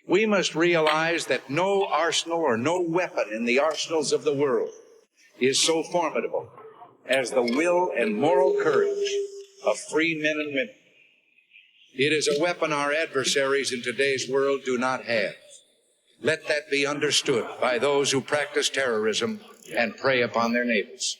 We must realize that no arsenal or no weapon in the arsenals of the world is so formidable as the will and moral courage of free men and women. It is a weapon our adversaries in today's world do not have. Let that be understood by those who practice terrorism and prey upon their neighbors.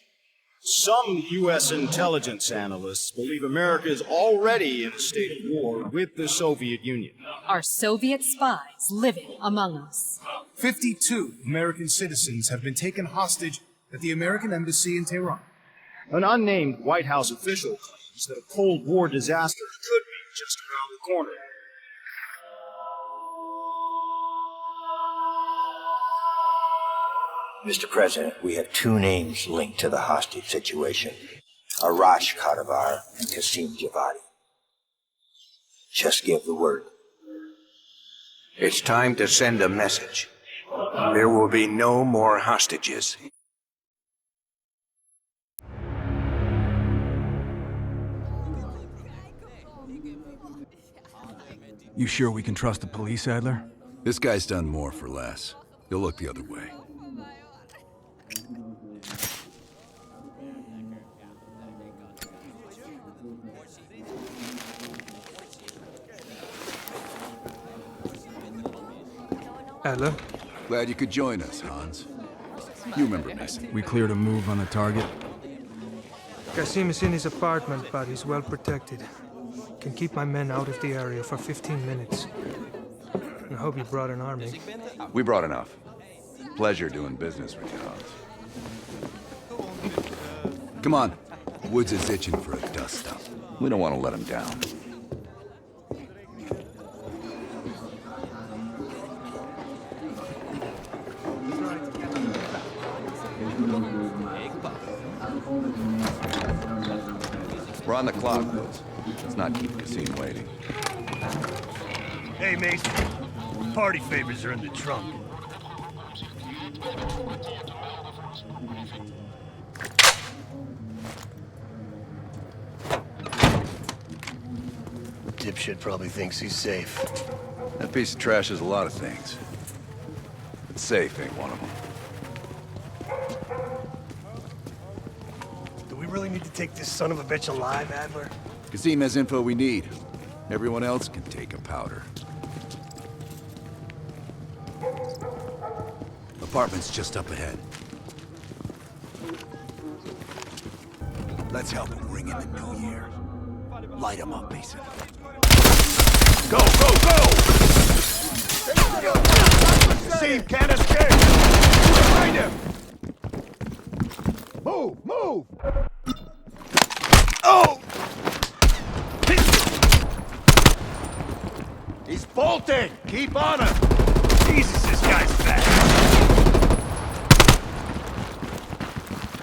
Some U.S. intelligence analysts believe America is already in a state of war with the Soviet Union. Are Soviet spies living among us? 52 American citizens have been taken hostage at the American Embassy in Tehran. An unnamed White House official claims that a Cold War disaster could be just around the corner. Mr. President, we have two names linked to the hostage situation. Arash Kadivar and Qasim Javadi. Just give the word. It's time to send a message. There will be no more hostages. You sure we can trust the police, Adler? This guy's done more for less. He'll look the other way. Adler? Glad you could join us, Hans. You remember Mason. We cleared a move on the target? Qasim is in his apartment, but he's well protected. Can keep my men out of the area for 15 minutes. I hope you brought an army. We brought enough. Pleasure doing business with you, Hans. Come on. Woods is itching for a dust-up. We don't want to let him down. We're on the clock, Woods. Let's not keep Qasim waiting. Hey, Mason. Party favors are in the trunk. Dipshit probably thinks he's safe. That piece of trash is a lot of things. But safe ain't one of them. Do we really need to take this son of a bitch alive, Adler? Qasim has info we need. Everyone else can take a powder. Apartment's just up ahead. Let's help him ring in the new year. Light him up, Mason. Go, go, go! Qasim can't escape! Behind him! Move, move! Oh! He's bolting! Keep on him! Jesus, this guy's fast!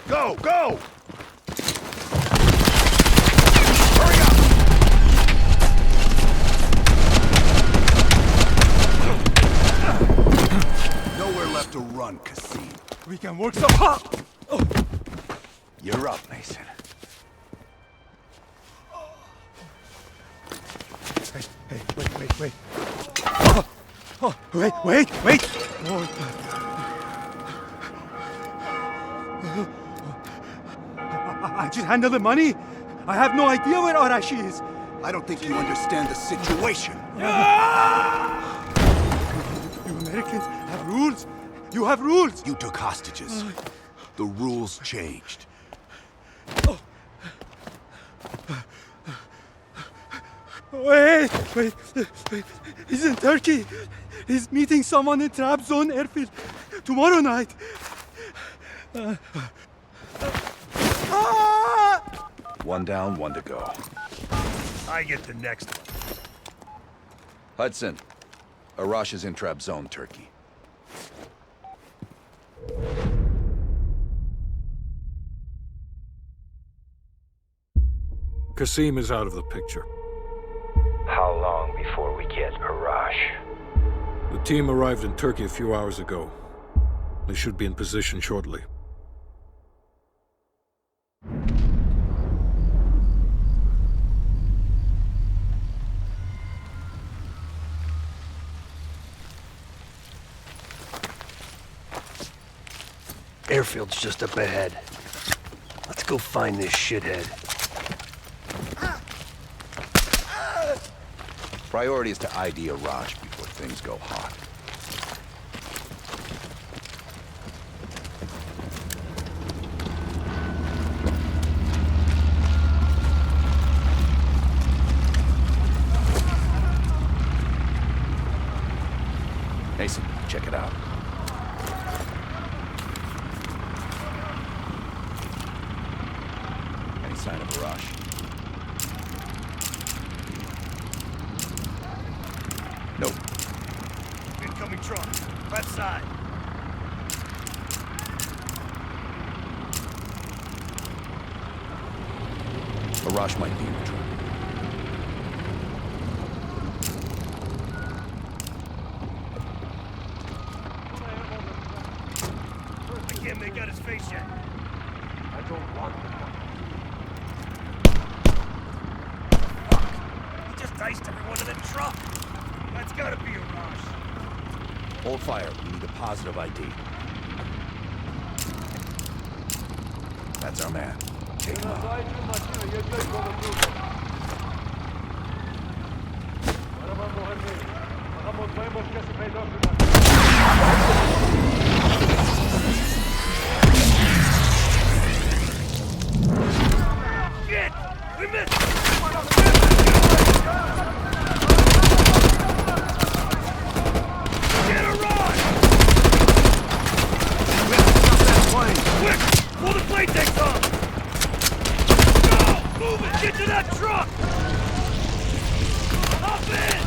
Go, go! Hurry up! Nowhere left to run, Qasim. We can work so hard! Oh. You're up, Mason. Hey, wait. Wait. Oh. I just handle the money. I have no idea where Arashi is. I don't think you understand the situation. You Americans have rules. You have rules. You took hostages. The rules changed. Wait. He's in Turkey. He's meeting someone in Trabzon airfield tomorrow night. One down, one to go. I get the next one. Hudson, Arash is in Trabzon, Turkey. Qasim is out of the picture. How long before we get Arash? The team arrived in Turkey a few hours ago. They should be in position shortly. airfield's just up ahead. Let's go find this shithead. Priority is to ID Arash before things go hot. Mason, check it out. Any sign of Arash? Nope. Incoming truck. Left side. Arash might be in the truck. I can't make out his face yet. I don't want him. Fuck. He just diced everyone in the truck. That's gotta be Arash. Hold fire. We need a positive ID. That's our man. Take him out. Shit! We missed! Get a run! Quick! Pull the plate decks off! Go! Move it! Get to that truck! Hop in!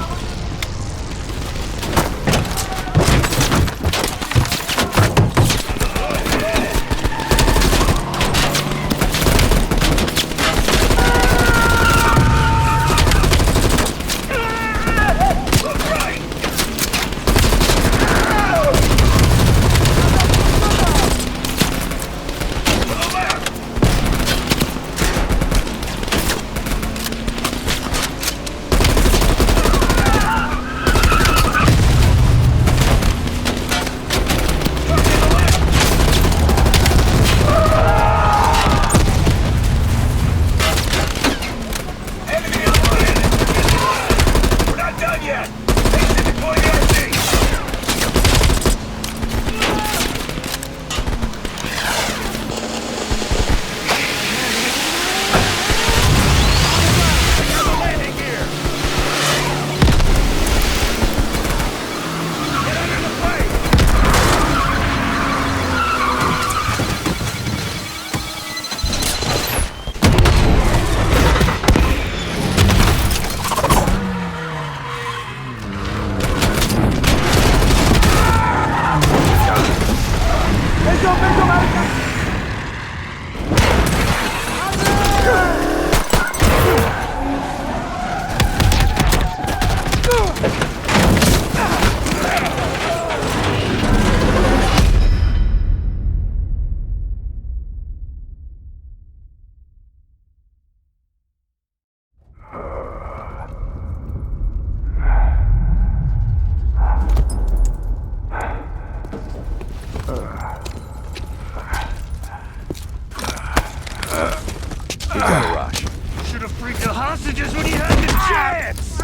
Should have freed the hostages when he had the chance!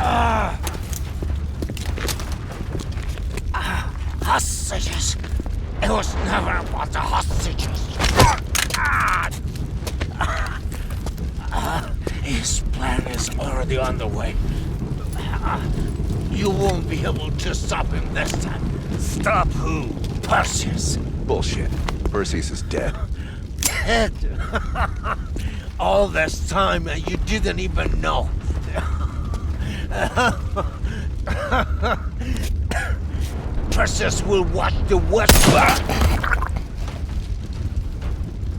Hostages? It was never about the hostages. His plan is already underway. You won't be able to stop him this time. Stop who? Perseus. Bullshit. Perseus is dead. Dead? All this time and you didn't even know. Perseus will watch the West burn.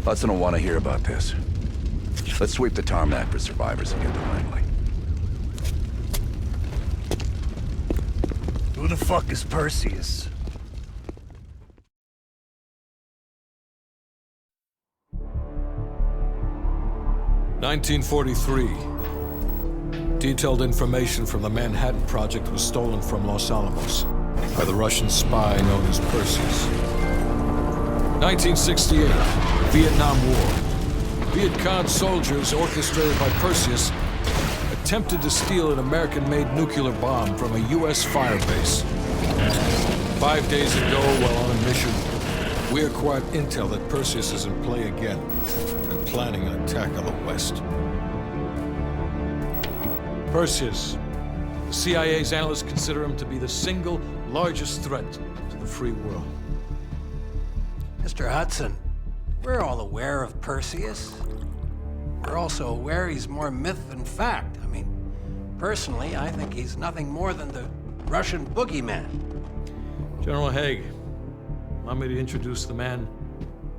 Hudson will want to hear about this. Let's sweep the tarmac for survivors and get to Langley. Who the fuck is Perseus? (1943). Detailed information from the Manhattan Project was stolen from Los Alamos by the Russian spy known as Perseus. 1968, Vietnam War. Viet Cong soldiers, orchestrated by Perseus, attempted to steal an American-made nuclear bomb from a U.S. firebase. 5 days ago, while on a mission, we acquired intel that Perseus is in play again and planning an attack on the West. Perseus. The CIA's analysts consider him to be the single largest threat to the free world. Mr. Hudson, we're all aware of Perseus. We're also aware he's more myth than fact. I mean, personally, I think he's nothing more than the Russian boogeyman. General Haig, allow me to introduce the man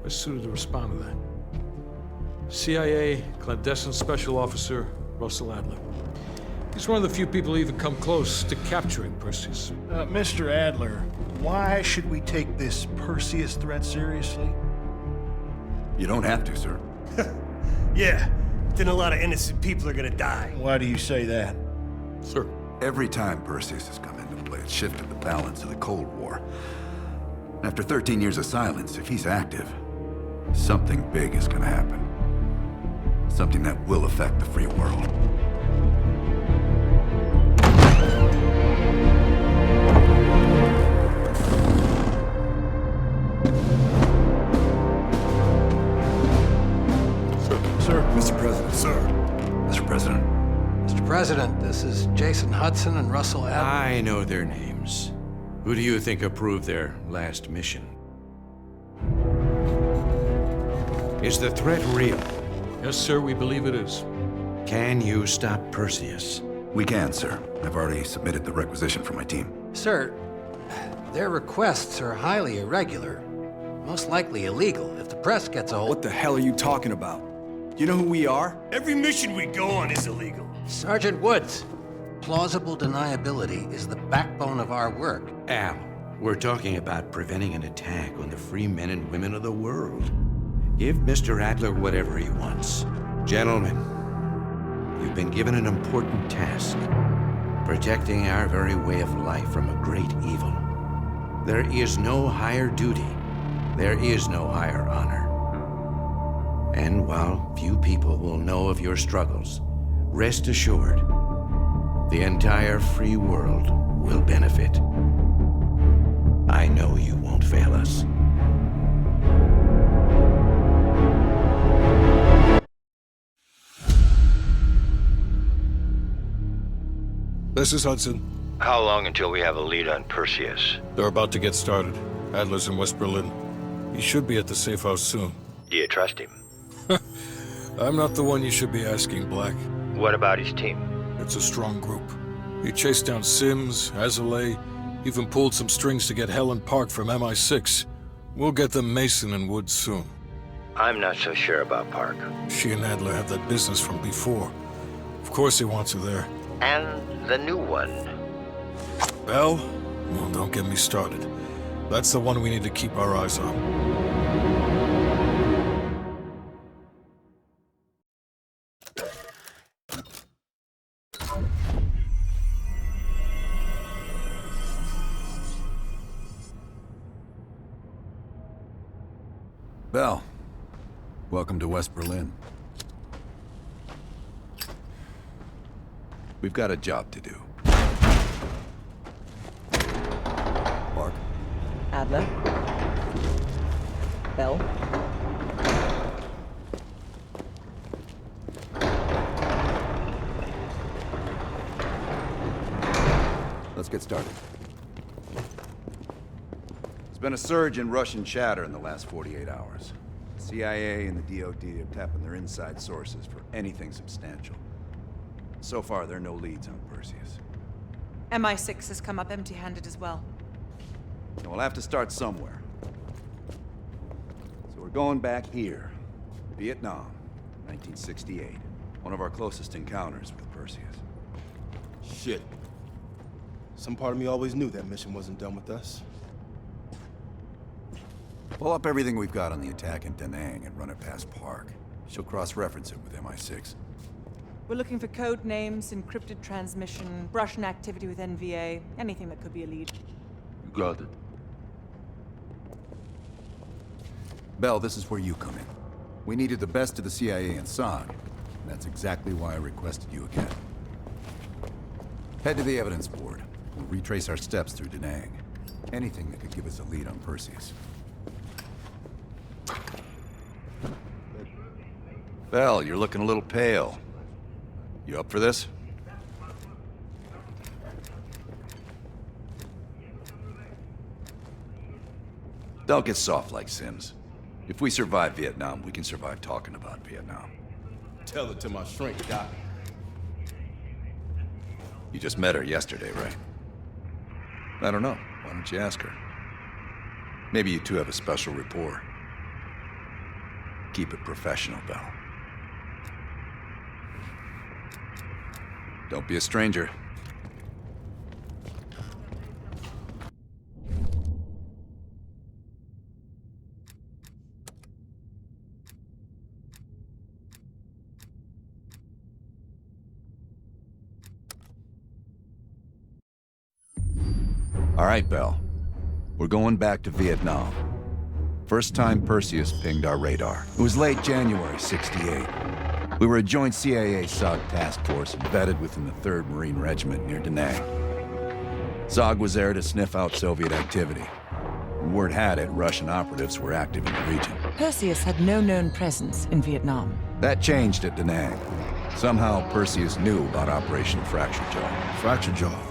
best suited to respond to that. CIA clandestine special officer Russell Adler. He's one of the few people who even come close to capturing Perseus. Mr. Adler, why should we take this Perseus threat seriously? You don't have to, sir. Yeah, then a lot of innocent people are gonna die. Why do you say that? Sir. Every time Perseus has come into play, it's shifted the balance of the Cold War. After 13 years of silence, if he's active, something big is gonna happen. Something that will affect the free world. Mr. President. Sir. Mr. President. Mr. President, this is Jason Hudson and Russell Adler. I know their names. Who do you think approved their last mission? Is the threat real? Yes, sir, we believe it is. Can you stop Perseus? We can, sir. I've already submitted the requisition for my team. Sir, their requests are highly irregular. Most likely illegal if the press gets a hold. What the hell are you talking about? You know who we are? Every mission we go on is illegal. Sergeant Woods, plausible deniability is the backbone of our work. Al, we're talking about preventing an attack on the free men and women of the world. Give Mr. Adler whatever he wants. Gentlemen, you've been given an important task. Protecting our very way of life from a great evil. There is no higher duty. There is no higher honor. And while few people will know of your struggles, rest assured, the entire free world will benefit. I know you won't fail us. This is Hudson. How long until we have a lead on Perseus? They're about to get started. Adler's in West Berlin. He should be at the safe house soon. Do you trust him? I'm not the one you should be asking, Black. What about his team? It's a strong group. He chased down Sims, Azalea, even pulled some strings to get Helen Park from MI6. We'll get them Mason and Woods soon. I'm not so sure about Park. She and Adler have that business from before. Of course he wants her there. And the new one. Bell? Well, don't get me started. That's the one we need to keep our eyes on. Bell, welcome to West Berlin. We've got a job to do. Park. Adler. Bell. Let's get started. There's been a surge in Russian chatter in the last 48 hours. The CIA and the DoD are tapping their inside sources for anything substantial. So far, there are no leads on Perseus. MI6 has come up empty-handed as well. And we'll have to start somewhere. So we're going back here. Vietnam, 1968. One of our closest encounters with Perseus. Shit. Some part of me always knew that mission wasn't done with us. Pull up everything we've got on the attack in Da Nang and run it past Park. She'll cross-reference it with MI6. We're looking for code names, encrypted transmission, Russian activity with NVA, anything that could be a lead. You got it. Bell, this is where you come in. We needed the best of the CIA and SOG. And that's exactly why I requested you again. Head to the evidence board. We'll retrace our steps through Da Nang. Anything that could give us a lead on Perseus. Bell, you're looking a little pale. You up for this? Don't get soft like Sims. If we survive Vietnam, we can survive talking about Vietnam. Tell it to my shrink, Doc. You just met her yesterday, right? I don't know. Why don't you ask her? Maybe you two have a special rapport. Keep it professional, Bell. Don't be a stranger. All right, Bell. We're going back to Vietnam. First time Perseus pinged our radar. It was late January '68. We were a joint CIA-SOG task force embedded within the 3rd Marine Regiment near Da Nang. SOG was there to sniff out Soviet activity. And word had it, Russian operatives were active in the region. Perseus had no known presence in Vietnam. That changed at Da Nang. Somehow, Perseus knew about Operation Fracture Jaw. Fracture Jaw?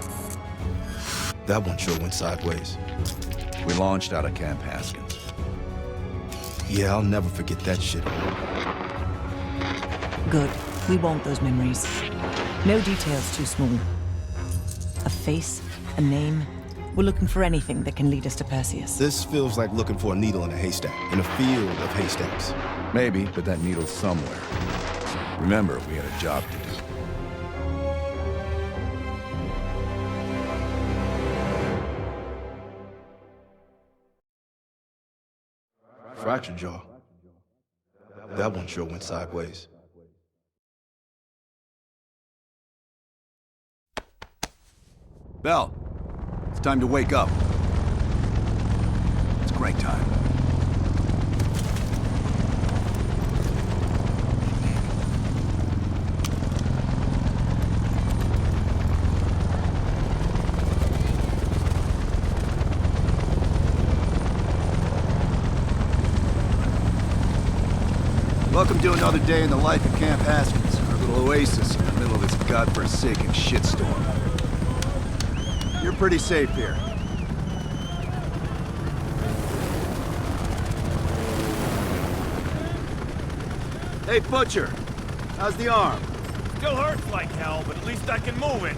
That one sure went sideways. We launched out of Camp Haskins. Yeah, I'll never forget that shit. Good. We want those memories. No details too small. A face, a name. We're looking for anything that can lead us to Perseus. This feels like looking for a needle in a haystack, in a field of haystacks. Maybe, but that needle's somewhere. Remember, we had a job to do. Fracture Jaw. That one sure went sideways. Bell, it's time to wake up. It's break time. Welcome to another day in the life of Camp Haskins, our little oasis in the middle of this godforsaken shitstorm. You're pretty safe here. Hey, Butcher. How's the arm? Still hurts like hell, but at least I can move it.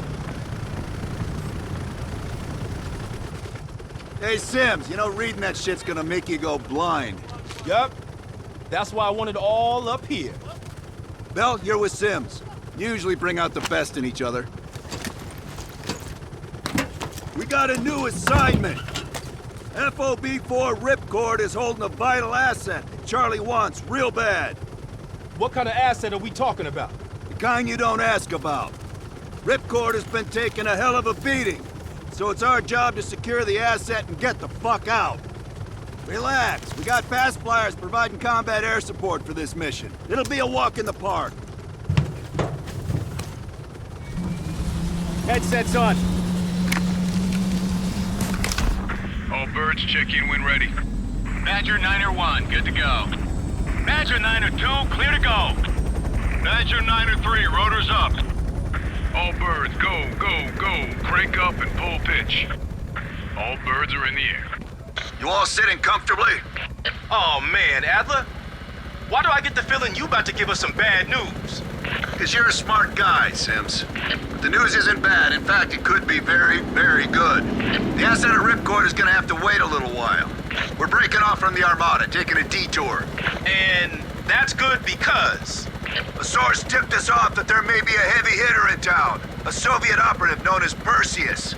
Hey, Sims, you know reading that shit's gonna make you go blind. Yup. That's why I want it all up here. Bell, you're with Sims. You usually bring out the best in each other. We got a new assignment. FOB-4 Ripcord is holding a vital asset that Charlie wants real bad. What kind of asset are we talking about? The kind you don't ask about. Ripcord has been taking a hell of a beating, so it's our job to secure the asset and get the fuck out. Relax, we got fast flyers providing combat air support for this mission. It'll be a walk in the park. Headsets on. All birds, check in when ready. Badger 9-1, good to go. Badger 9-2, clear to go. Badger 9-3, rotors up. All birds, go, go, go. Crank up and pull pitch. All birds are in the air. You all sitting comfortably? Oh man, Adler? Why do I get the feeling you about to give us some bad news? Because you're a smart guy, Sims. The news isn't bad. In fact, it could be very, very good. The asset at Ripcord is gonna have to wait a little while. We're breaking off from the Armada, taking a detour. And that's good because... A source tipped us off that there may be a heavy hitter in town. A Soviet operative known as Perseus.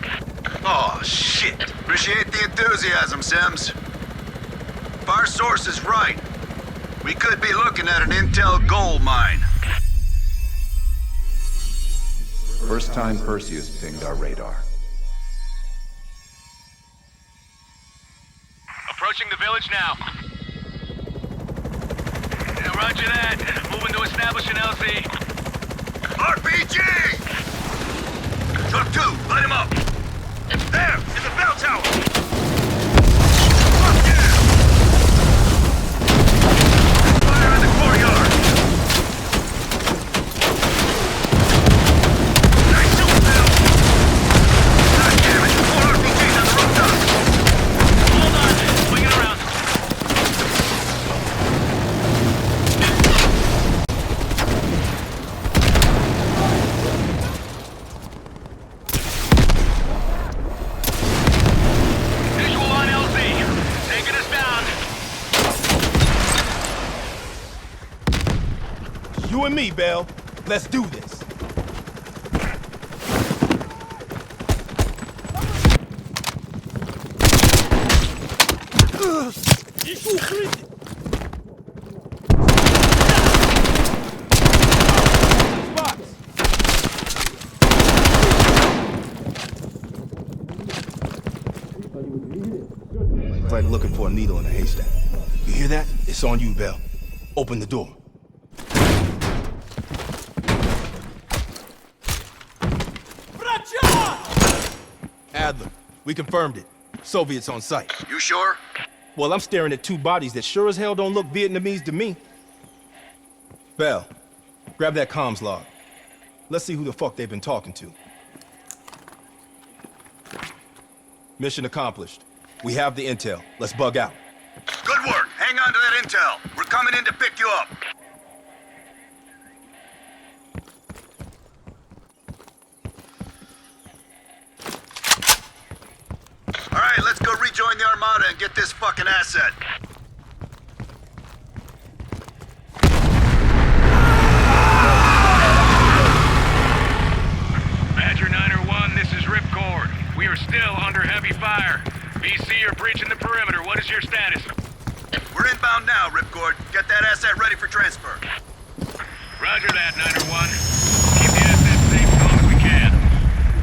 Oh, shit. Appreciate the enthusiasm, Sims. If our source is right, we could be looking at an intel gold mine. First time Perseus pinged our radar. Approaching the village now. Roger that. Moving to establish an LZ. RPG! Truck 2, light him up. There, in the bell tower. Fuck yeah! Fire in the courtyard. Nice shooting, Bill. God damn it, 4 RPGs on the rooftop. Hold on, swing it around. Visual on LZ. Taking us down. You and me, Bell. Let's do this. It's like looking for a needle in a haystack. You hear that? It's on you, Bell. Open the door. Adler, we confirmed it. Soviets on site. You sure? Well, I'm staring at 2 bodies that sure as hell don't look Vietnamese to me. Bell, grab that comms log. Let's see who the fuck they've been talking to. Mission accomplished. We have the intel. Let's bug out. Good work. Hang on to that intel. We're coming in to pick you up. All right, let's go rejoin the Armada and get this fucking asset. Badger 901, this is Ripcord. We are still under heavy fire. BC are breaching the perimeter. What is your status? We're inbound now, Ripcord. Get that asset ready for transfer. Roger that, 901. Keep the asset safe as long as we can.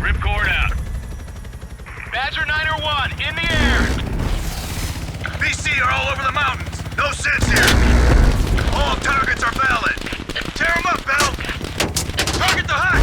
Ripcord out. Badger 901, in the air! BC are all over the mountains. No sense here. All targets are valid. Tear them up, Bell. Target the hut.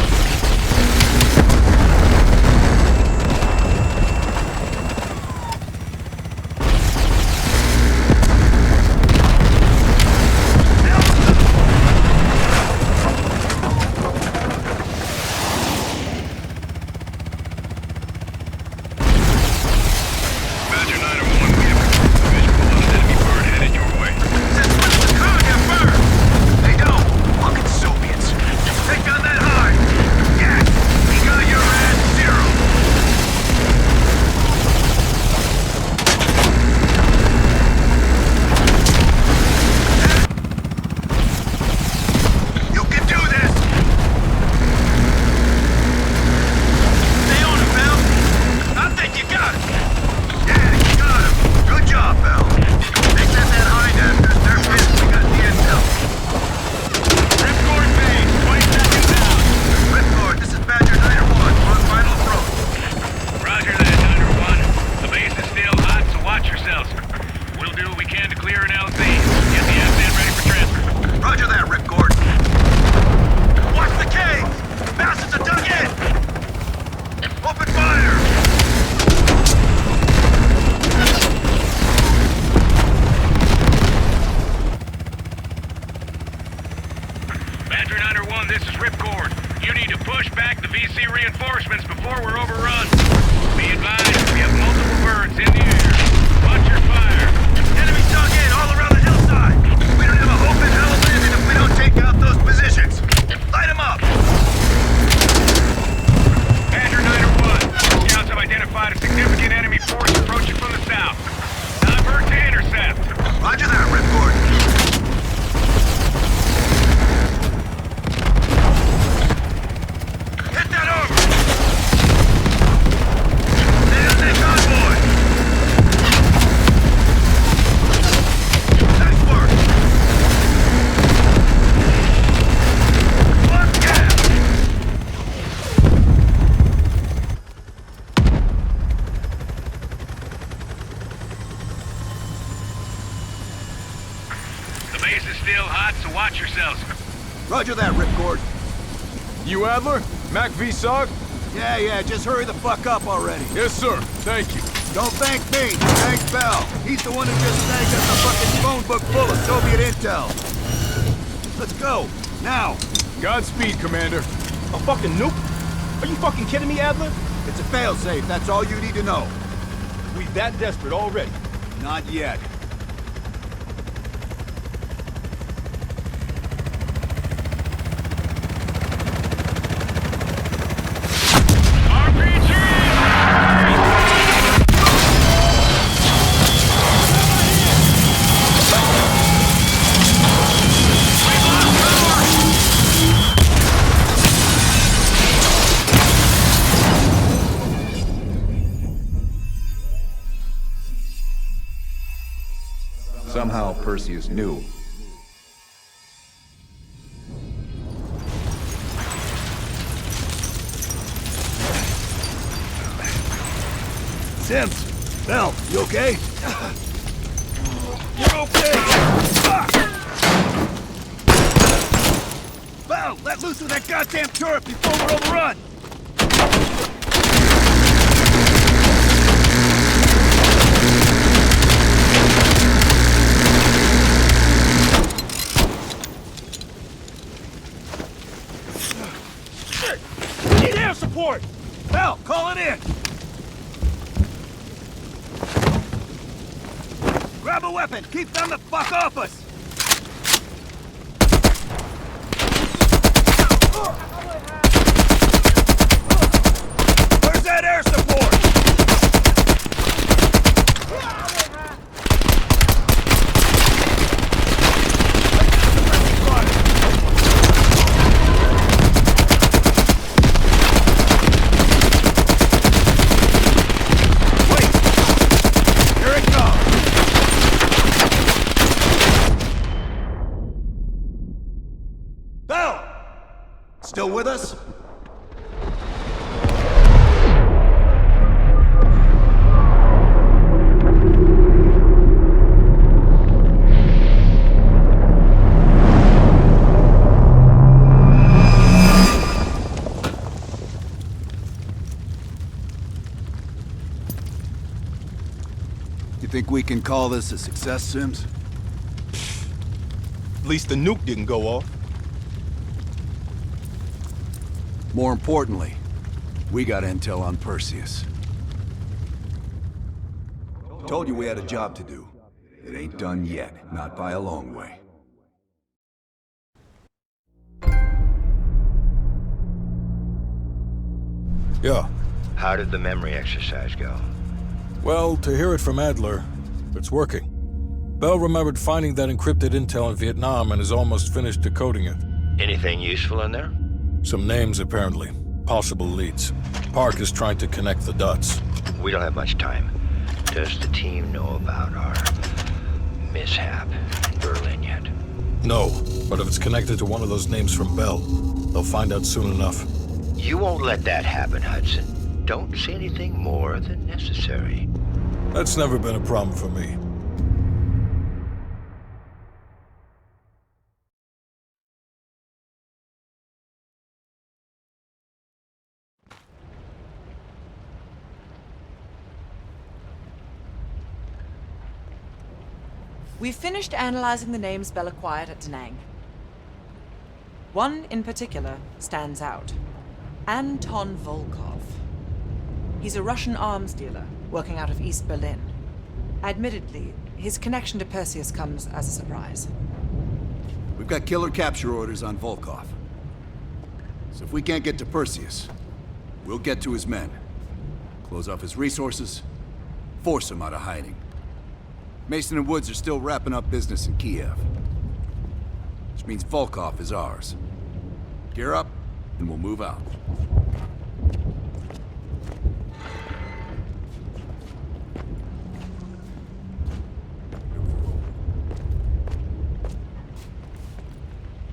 is still hot, so watch yourselves. Roger that, Ripcord. You Adler? Mac V SOG? Yeah, just hurry the fuck up already. Yes, sir. Thank you. Don't thank me. Thank Bell. He's the one who just snagged us a fucking phone book full of Soviet intel. Let's go. Now. Godspeed, Commander. A fucking nuke? Are you fucking kidding me, Adler? It's a failsafe. That's all you need to know. We that desperate already? Not yet. Somehow Perseus knew. Sims! Bell, you okay? You're okay! Bell, let loose of that goddamn turret before we're overrun! Need air support! Bell, call it in! Grab a weapon! Keep them the fuck off us! Where's that air support? Still with us? You think we can call this a success, Sims? At least the nuke didn't go off. More importantly, we got intel on Perseus. Told you we had a job to do. It ain't done yet, not by a long way. Yeah. How did the memory exercise go? Well, to hear it from Adler, it's working. Bell remembered finding that encrypted intel in Vietnam and is almost finished decoding it. Anything useful in there? Some names, apparently. Possible leads. Park is trying to connect the dots. We don't have much time. Does the team know about our mishap in Berlin yet? No, but if it's connected to one of those names from Bell, they'll find out soon enough. You won't let that happen, Hudson. Don't say anything more than necessary. That's never been a problem for me. We've finished analyzing the names Bell acquired at Da Nang. One in particular stands out. Anton Volkov. He's a Russian arms dealer working out of East Berlin. Admittedly, his connection to Perseus comes as a surprise. We've got killer capture orders on Volkov. So if we can't get to Perseus, we'll get to his men. Close off his resources, force him out of hiding. Mason and Woods are still wrapping up business in Kiev. Which means Volkov is ours. Gear up, and we'll move out.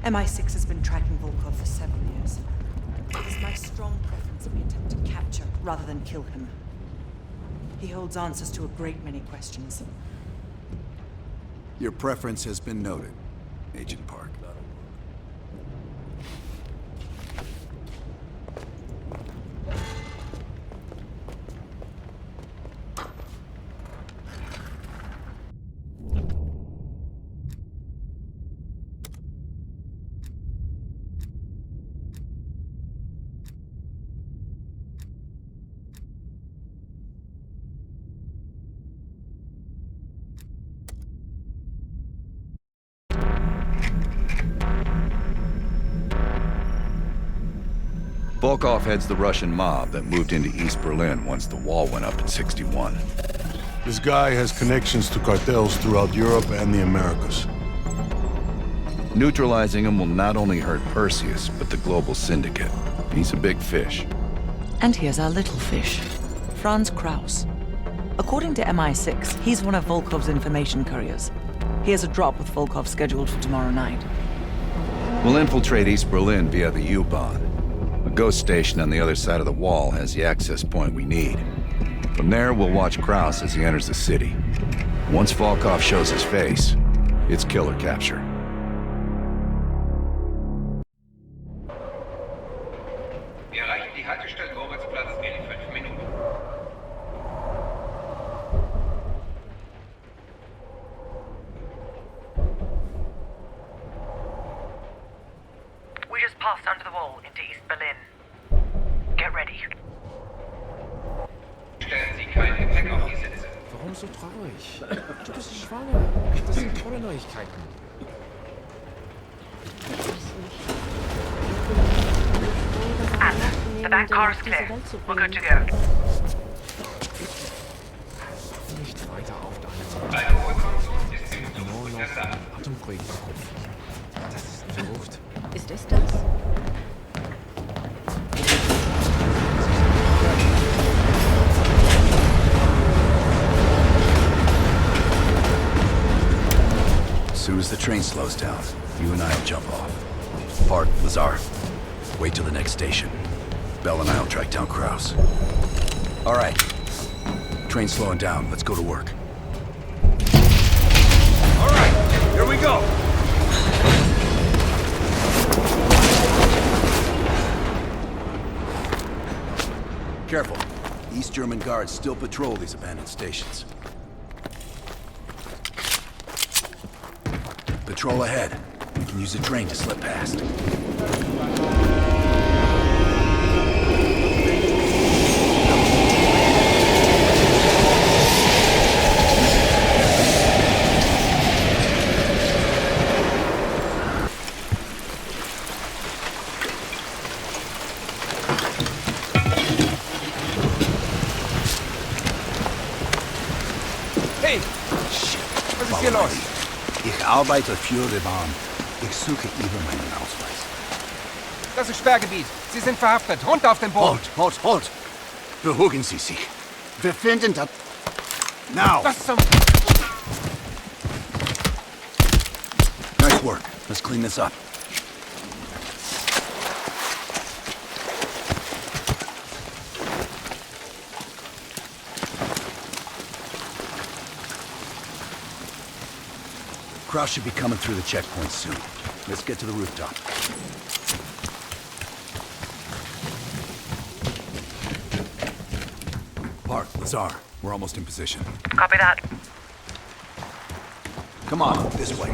MI6 has been tracking Volkov for 7 years. It is my strong preference that we attempt to capture rather than kill him. He holds answers to a great many questions. Your preference has been noted. Agent Park. Volkov heads the Russian mob that moved into East Berlin once the wall went up in '61. This guy has connections to cartels throughout Europe and the Americas. Neutralizing him will not only hurt Perseus, but the global syndicate. He's a big fish. And here's our little fish, Franz Kraus. According to MI6, he's one of Volkov's information couriers. He has a drop with Volkov scheduled for tomorrow night. We'll infiltrate East Berlin via the U-Bahn. A ghost station on the other side of the wall has the access point we need. From there, we'll watch Kraus as he enters the city. Once Volkov shows his face, it's killer capture. Wir erreichen die Haltestelle Moritzplatz in 5 Minuten. We just passed under the wall into East Berlin. Get ready. Stellen Sie kein Gepäck auf die Sitze. Warum so traurig? Du bist schwanger. Das sind tolle Neuigkeiten. Anna, the back car is clear. We're good to go. Nicht weiter auf deine Eine Hohlkonstruktion ist im Nur noch Untersatz. Atembrücken. Das ist verrückt. Ist es das? As soon as the train slows down, you and I'll jump off. Park, Lazar. Wait till the next station. Bell and I'll track down Kraus. All right. Train's slowing down. Let's go to work. All right, here we go. Careful. East German guards still patrol these abandoned stations. Patrol ahead. We can use the train to slip past. Hey! Shit! Was ist hier los? Ich arbeite für die Bahn. Ich suche über meinen Ausweis. Das ist Sperrgebiet. Sie sind verhaftet. Runter auf den Boden. Halt! Beruhigen Sie sich. Wir finden das... Now! Was zum... Nice work. Let's clean this up. Kraus should be coming through the checkpoint soon. Let's get to the rooftop. Park, Lazar, we're almost in position. Copy that. Come on, this way.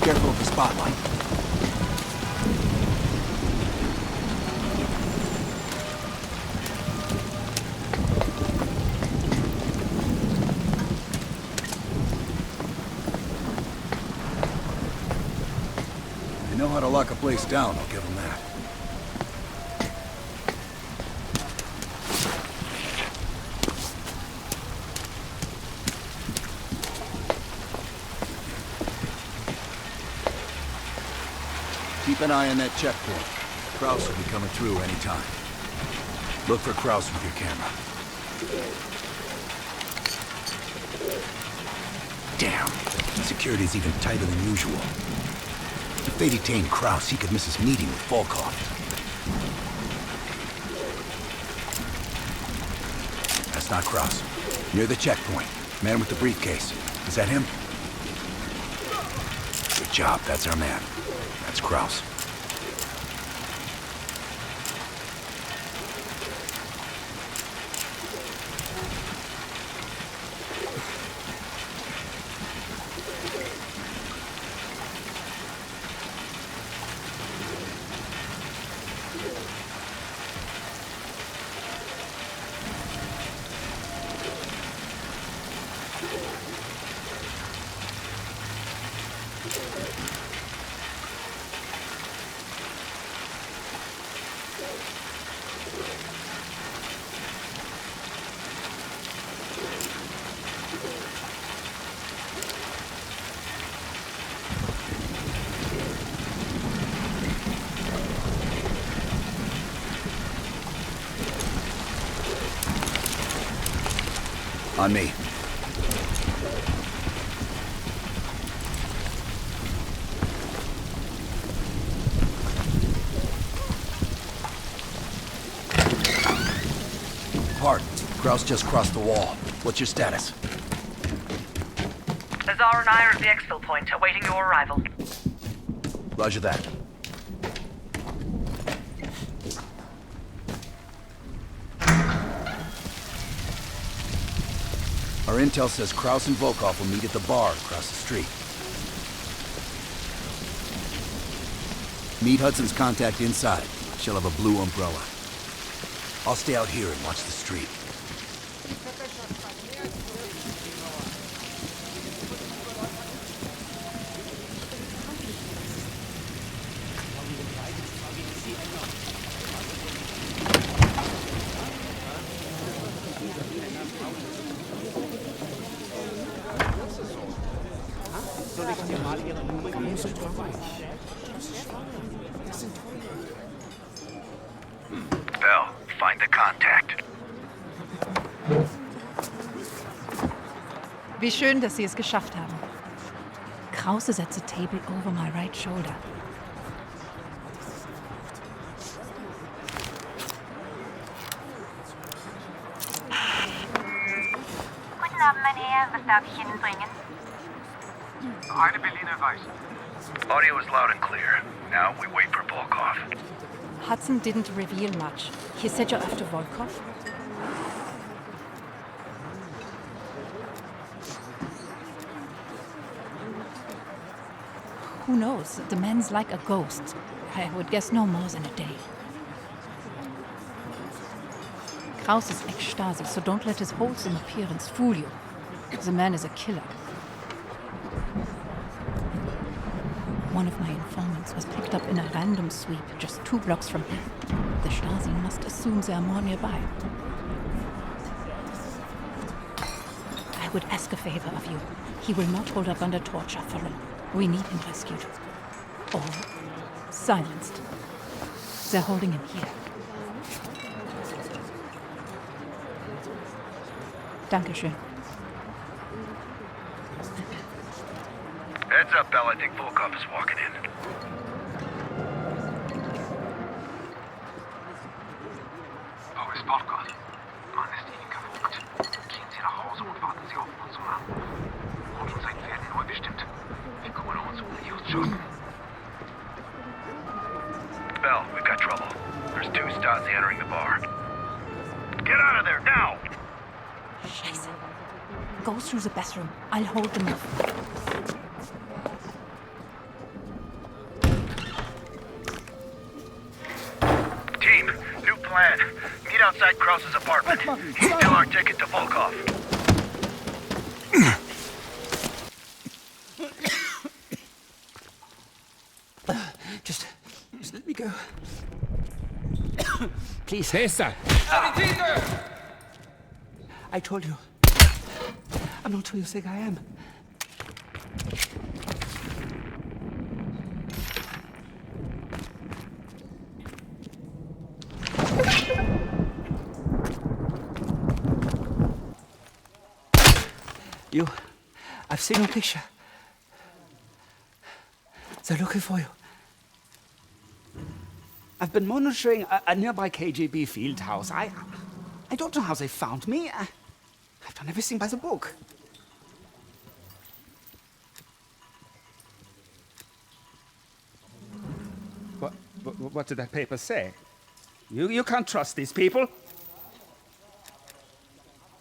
Careful of the spotlight. They know how to lock a place down, I'll give them that. Keep an eye on that checkpoint. Kraus will be coming through any time. Look for Kraus with your camera. Damn. Security's even tighter than usual. If they detain Kraus, he could miss his meeting with Volkov. That's not Kraus. Near the checkpoint. Man with the briefcase. Is that him? Good job, that's our man. That's Kraus. On me. Hart, Kraus just crossed the wall. What's your status? Azar and I are at the exfil point, awaiting your arrival. Roger that. Our intel says Kraus and Volkov will meet at the bar across the street. Meet Hudson's contact inside. She'll have a blue umbrella. I'll stay out here and watch the street. Bell, find the contact. Wie schön, dass Sie es geschafft haben. Krause is at the table over my right shoulder. Guten Abend, mein Herr. Was darf ich Ihnen bringen? Eine Berliner Weiß. Audio is loud and clear. Now we wait for Volkov. Hudson didn't reveal much. He said you're after Volkov? Who knows? The man's like a ghost. I would guess no more than a day. Kraus is ex-Stasi, so don't let his wholesome appearance fool you. The man is a killer. One of my informants was picked up in a random sweep just 2 blocks from here. The Stasi must assume there are more nearby. I would ask a favor of you. He will not hold up under torture for long. We need him rescued. Or silenced. They're holding him here. Dankeschön. Heads up, Bell. I think Volkov is walking in. Wo ist Volkov? Man ist Ihnen gefolgt. Gehen Sie nach Hause und warten Sie auf unseren Mann. Und uns werden neu bestimmt. Wir kümmern uns Ihre Job. Bell, we've got trouble. There's 2 Stasi entering the bar. Get out of there, now! Scheiße. Go through the bathroom. I'll hold them off. Team, new plan. Meet outside Kraus's apartment. Steal our ticket to Volkov. Just let me go. Please. Cesar! I told you. I'm not who you think I am. I've seen your picture. They're looking for you. I've been monitoring a nearby KGB field house. I don't know how they found me. I've done everything by the book. What did that paper say? You can't trust these people.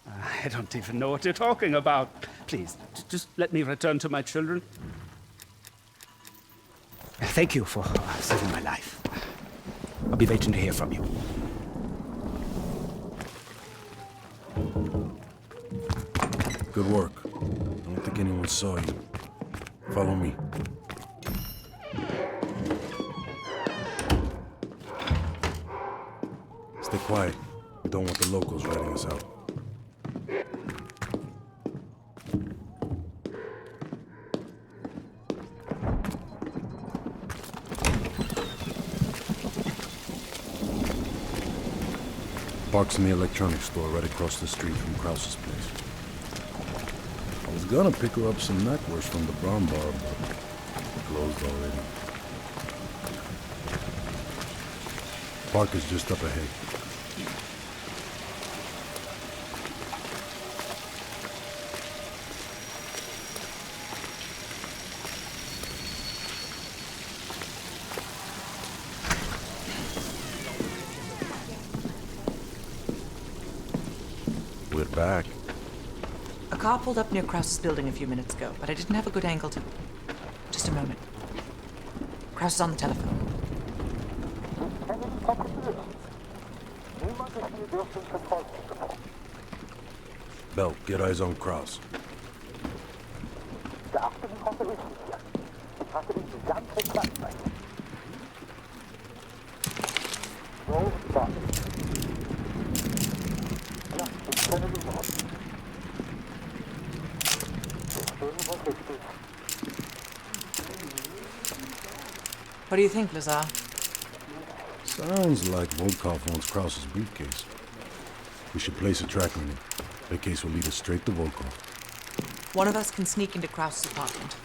I don't even know what you're talking about. Please, just let me return to my children. Thank you for saving my life. I'll be waiting to hear from you. Good work. I don't think anyone saw you. Follow me. Stay quiet. We don't want the locals ratting us out. Park's in the electronics store right across the street from Krause's place. I was gonna pick her up some knackwurst from the Brown Bar, but it closed already. Park is just up ahead. We're back. A car pulled up near Krause's building a few minutes ago, but I didn't have a good angle to... Just a moment. Krause is on the telephone. Bell, get eyes on Kraus. What do you think, Lazar? Sounds like Volkov wants Kraus's briefcase. We should place a tracker in it. That case will lead us straight to Volkov. One of us can sneak into Krause's apartment.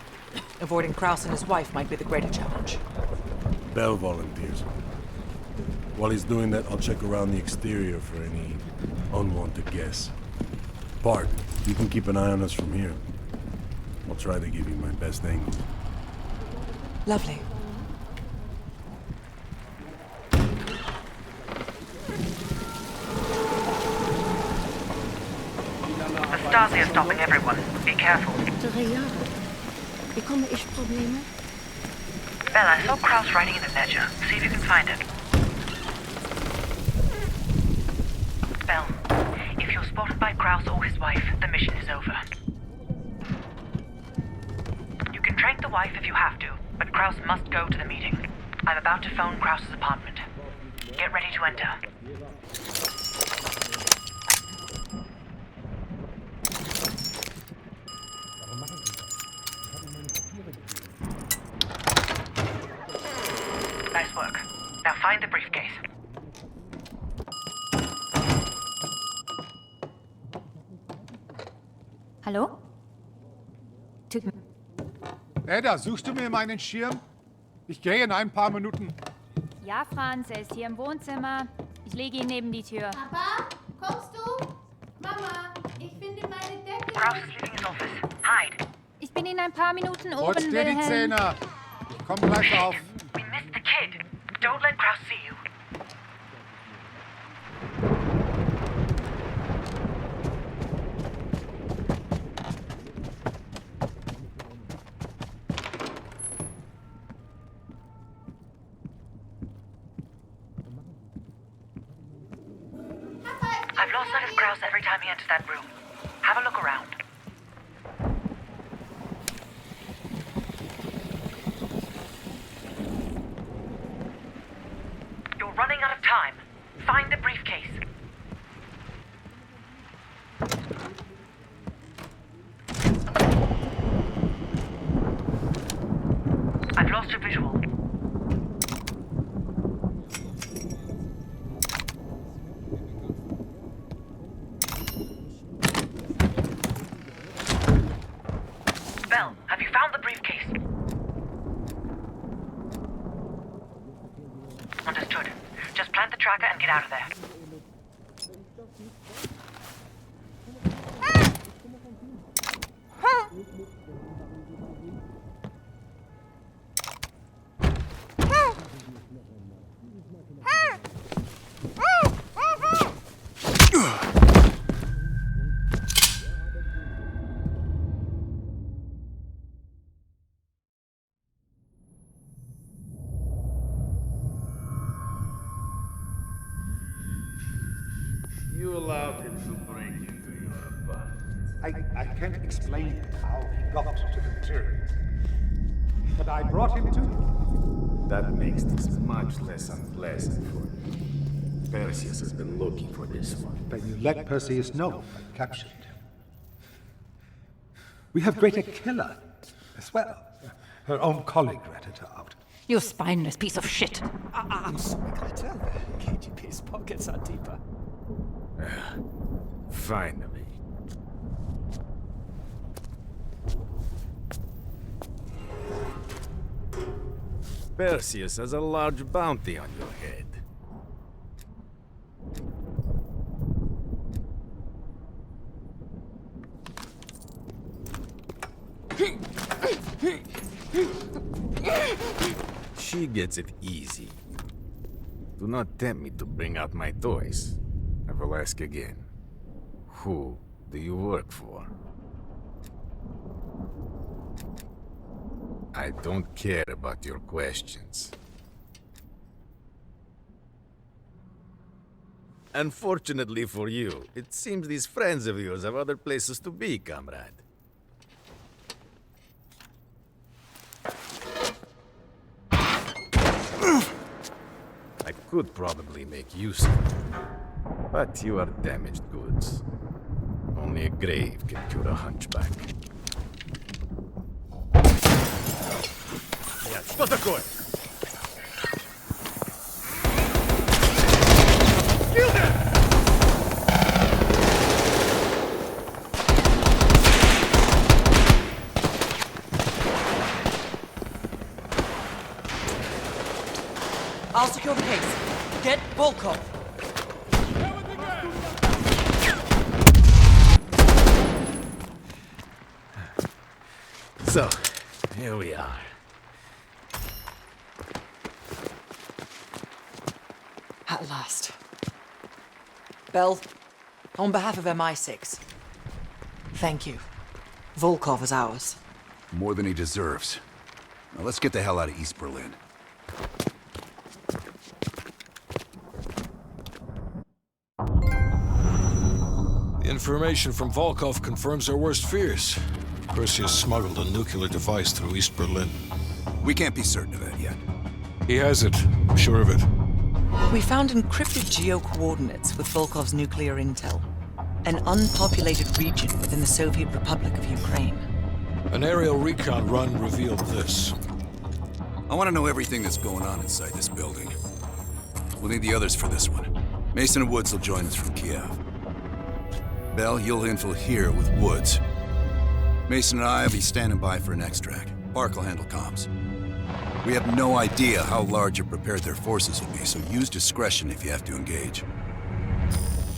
Avoiding Krause and his wife might be the greater challenge. Bell volunteers. While he's doing that, I'll check around the exterior for any unwanted guests. Park, you can keep an eye on us from here. I'll try to give you my best angle. Lovely. The Stasi are stopping everyone. Be careful. 3 Jahre. Bekomme ich Probleme? Bella, I saw Kraus writing in the ledger. See if you can find it. Bell, if you're spotted by Kraus or his wife, the mission is over. You can trank the wife if you have to, but Kraus must go to the meeting. I'm about to phone Kraus's apartment. Get ready to enter. Nice work. Now find the briefcase. Hallo? Ada, suchst du mir meinen Schirm? Ich gehe in ein paar Minuten. Ja, Franz, er ist hier im Wohnzimmer. Ich lege ihn neben die Tür. Papa, kommst du? Mama, ich finde meine Decke. Kraus is leaving his office. Hide. Ich bin in ein paar Minuten oben, Putz dir die Wilhelm. Zähne. Ich komm gleich auf. We missed the kid. Don't let Kraus see you. I've lost sight of Kraus every time he enters that room. Have a look around. You're running out of time. Find the briefcase. I've lost your visual. Bell, have you found the briefcase? Understood. Just plant the tracker and get out of there. I can't explain how he got to the materials. But I brought him to you. That makes this much less unpleasant for you. Perseus has been looking for this one. Then you let Perseus know I captured him. We have Greater Killer as well. Her own colleague ratted her out. You spineless piece of shit. I'm sorry, can I tell? KGP's pockets are deeper. Finally. Perseus has a large bounty on your head. She gets it easy. Do not tempt me to bring out my toys. I will ask again. Who do you work for? I don't care about your questions. Unfortunately for you, it seems these friends of yours have other places to be, comrade. I could probably make use of you, but you are damaged goods. Only a grave can cure a hunchback. Что такое? I'll secure the case. Get Volkov. So, here we are. At last. Bell, on behalf of MI6, thank you. Volkov is ours. More than he deserves. Now let's get the hell out of East Berlin. The information from Volkov confirms our worst fears. Perseus smuggled a nuclear device through East Berlin. We can't be certain of that yet. He has it. I'm sure of it. We found encrypted geo-coordinates with Volkov's nuclear intel. An unpopulated region within the Soviet Republic of Ukraine. An aerial recon run revealed this. I want to know everything that's going on inside this building. We'll need the others for this one. Mason and Woods will join us from Kiev. Bell, you'll infill here with Woods. Mason and I will be standing by for an extract. Park will handle comms. We have no idea how large or prepared their forces will be, so use discretion if you have to engage.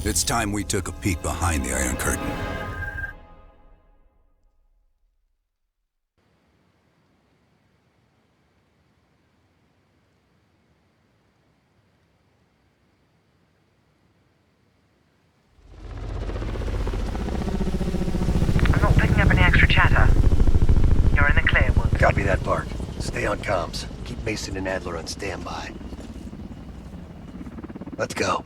It's time we took a peek behind the Iron Curtain. I'm not picking up any extra chatter. You're in the clear, Woods. Copy that, Park. Stay on comms. Keep Mason and Adler on standby. Let's go.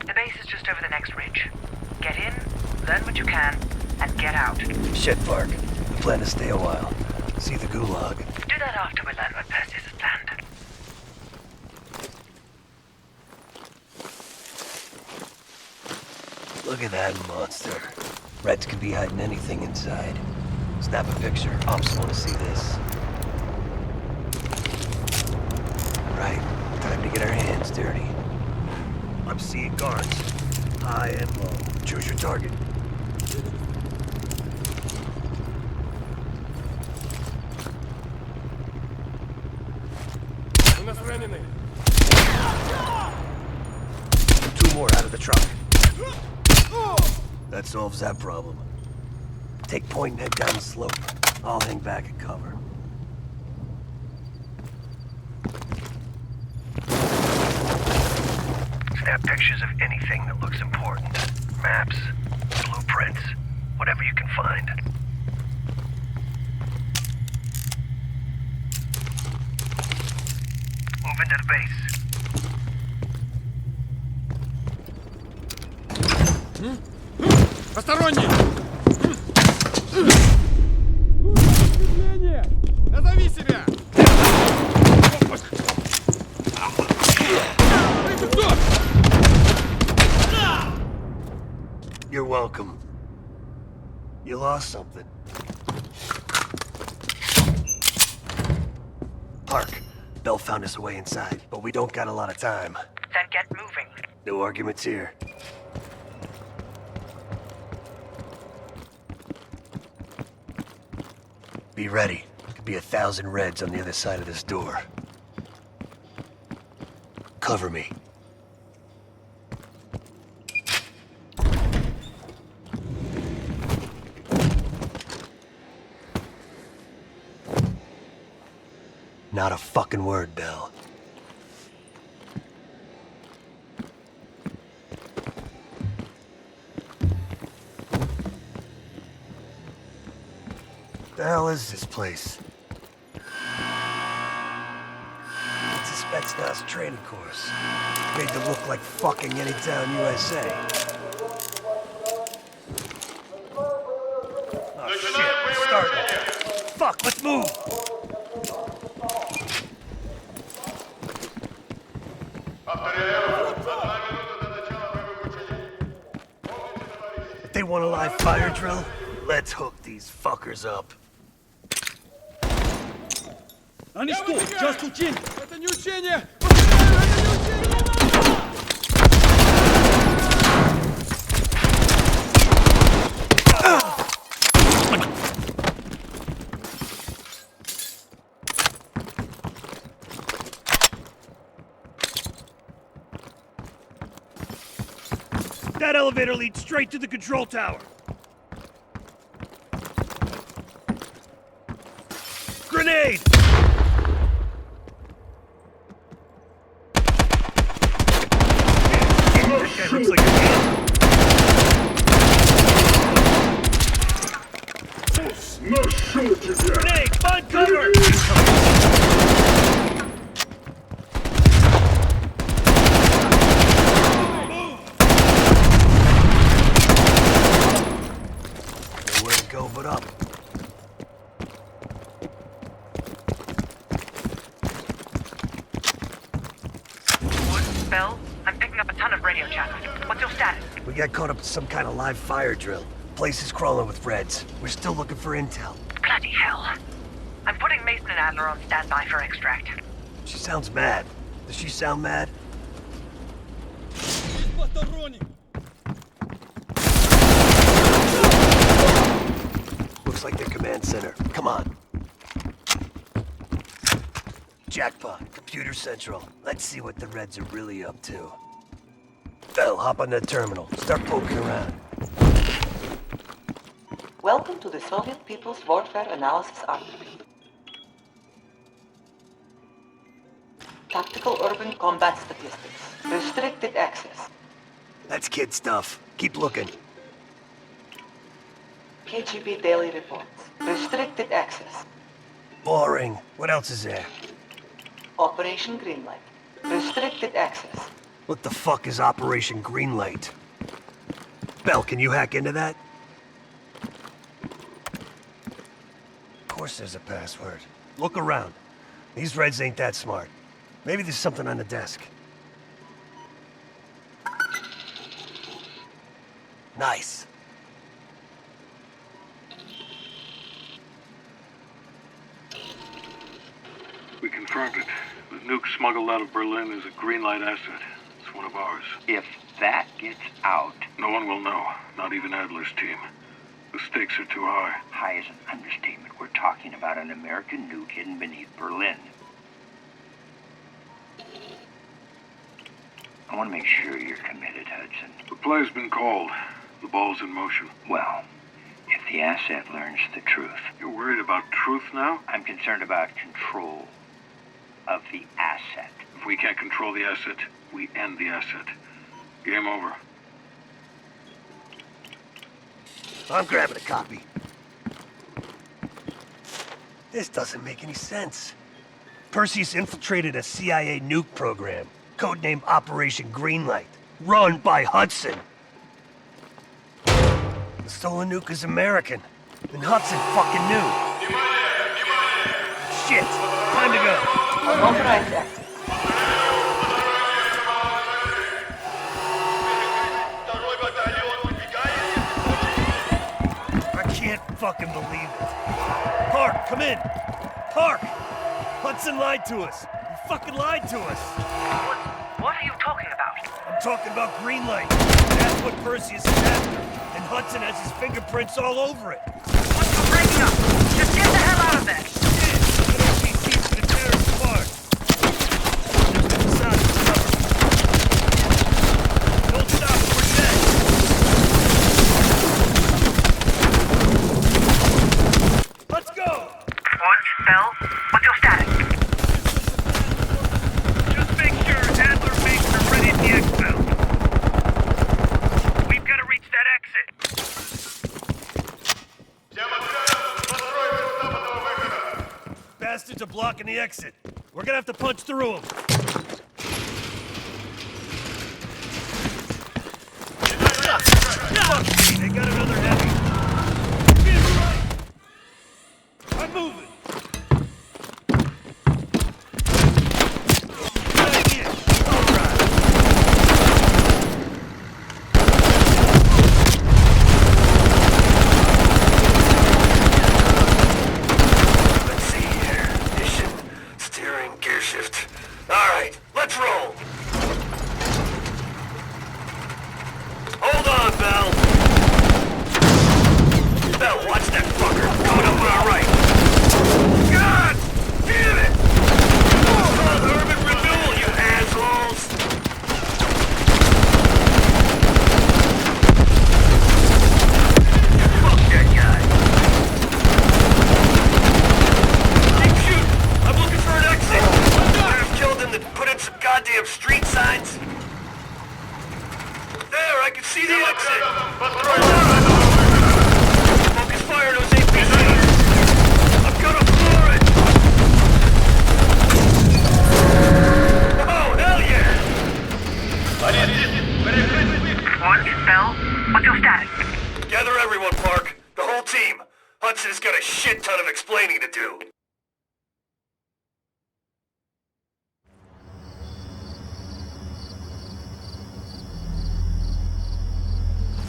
The base is just over the next ridge. Get in, learn what you can, and get out. Shit, Park. We plan to stay a while. See the Gulag. Do that after we learn what Perseus has planned. Look at that monster. Reds could be hiding anything inside. Snap a picture. Ops want to see this. Right. Time to get our hands dirty. I'm seeing guards. High and low. Choose your target. Two more out of the truck. That solves that problem. Take point and head down the slope. I'll hang back and cover. Snap pictures of anything that looks important. Maps, blueprints, whatever you can find. into the base. Посторонние! Назови себя! Ты кто? You're welcome. You lost something. Park. Bell found us a way inside, but we don't got a lot of time. Then get moving. No arguments here. Be ready. Could be 1,000 Reds on the other side of this door. Cover me. Not a fucking word, Bell. The hell is this place? It's a Spetsnaz training course. Made to look like fucking Anytown, USA. Oh shit, we're starting. Fuck, let's move! If they want a live fire drill, let's hook these fuckers up. Они что, just учение? Это не учение! That elevator leads straight to the control tower. Grenade! That guy looks like a Grenade! Find cover! Nowhere to go but up. Bell, I'm picking up a ton of radio chatter. What's your status? We got caught up in some kind of live fire drill. Place is crawling with Reds. We're still looking for intel. Bloody hell. I'm putting Mason and Adler on standby for extract. She sounds mad. Does she sound mad? Looks like their command center. Come on. Jackpot. Computer Central. Let's see what the Reds are really up to. Bell, hop on that terminal. Start poking around. Welcome to the Soviet People's Warfare Analysis Archive. Tactical urban combat statistics. Restricted access. That's kid stuff. Keep looking. KGB daily reports. Restricted access. Boring. What else is there? Operation Greenlight. Restricted access. What the fuck is Operation Greenlight? Bell, can you hack into that? Of course there's a password. Look around. These Reds ain't that smart. Maybe there's something on the desk. Nice. We confirmed it. The nuke smuggled out of Berlin is a Greenlight asset. It's one of ours. If that gets out... No one will know. Not even Adler's team. The stakes are too high. High is an understatement. We're talking about an American nuke hidden beneath Berlin. I want to make sure you're committed, Hudson. The play's been called. The ball's in motion. Well, if the asset learns the truth... You're worried about truth now? I'm concerned about control of the asset. If we can't control the asset, we end the asset. Game over. I'm grabbing a copy. This doesn't make any sense. Perseus infiltrated a CIA nuke program, codenamed Operation Greenlight, run by Hudson. The stolen nuke is American, and Hudson fucking knew. Shit, time to go. Aufreicher. I can't fucking believe it. Park, come in. Park! Hudson lied to us. He fucking lied to us. What are you talking about? I'm talking about Greenlight. That's what Perseus is after. And Hudson has his fingerprints all over it. What's the breakup? Just get the hell out of there! Don't stop, we're dead. Let's go! Woods, Bell, what's your status? Just make sure Adler makes her ready at the exfil. We've got to reach that exit. Bastards are blocking the exit. We're gonna have to punch through them. Fuck me, they got another heavy. Get right. I'm moving.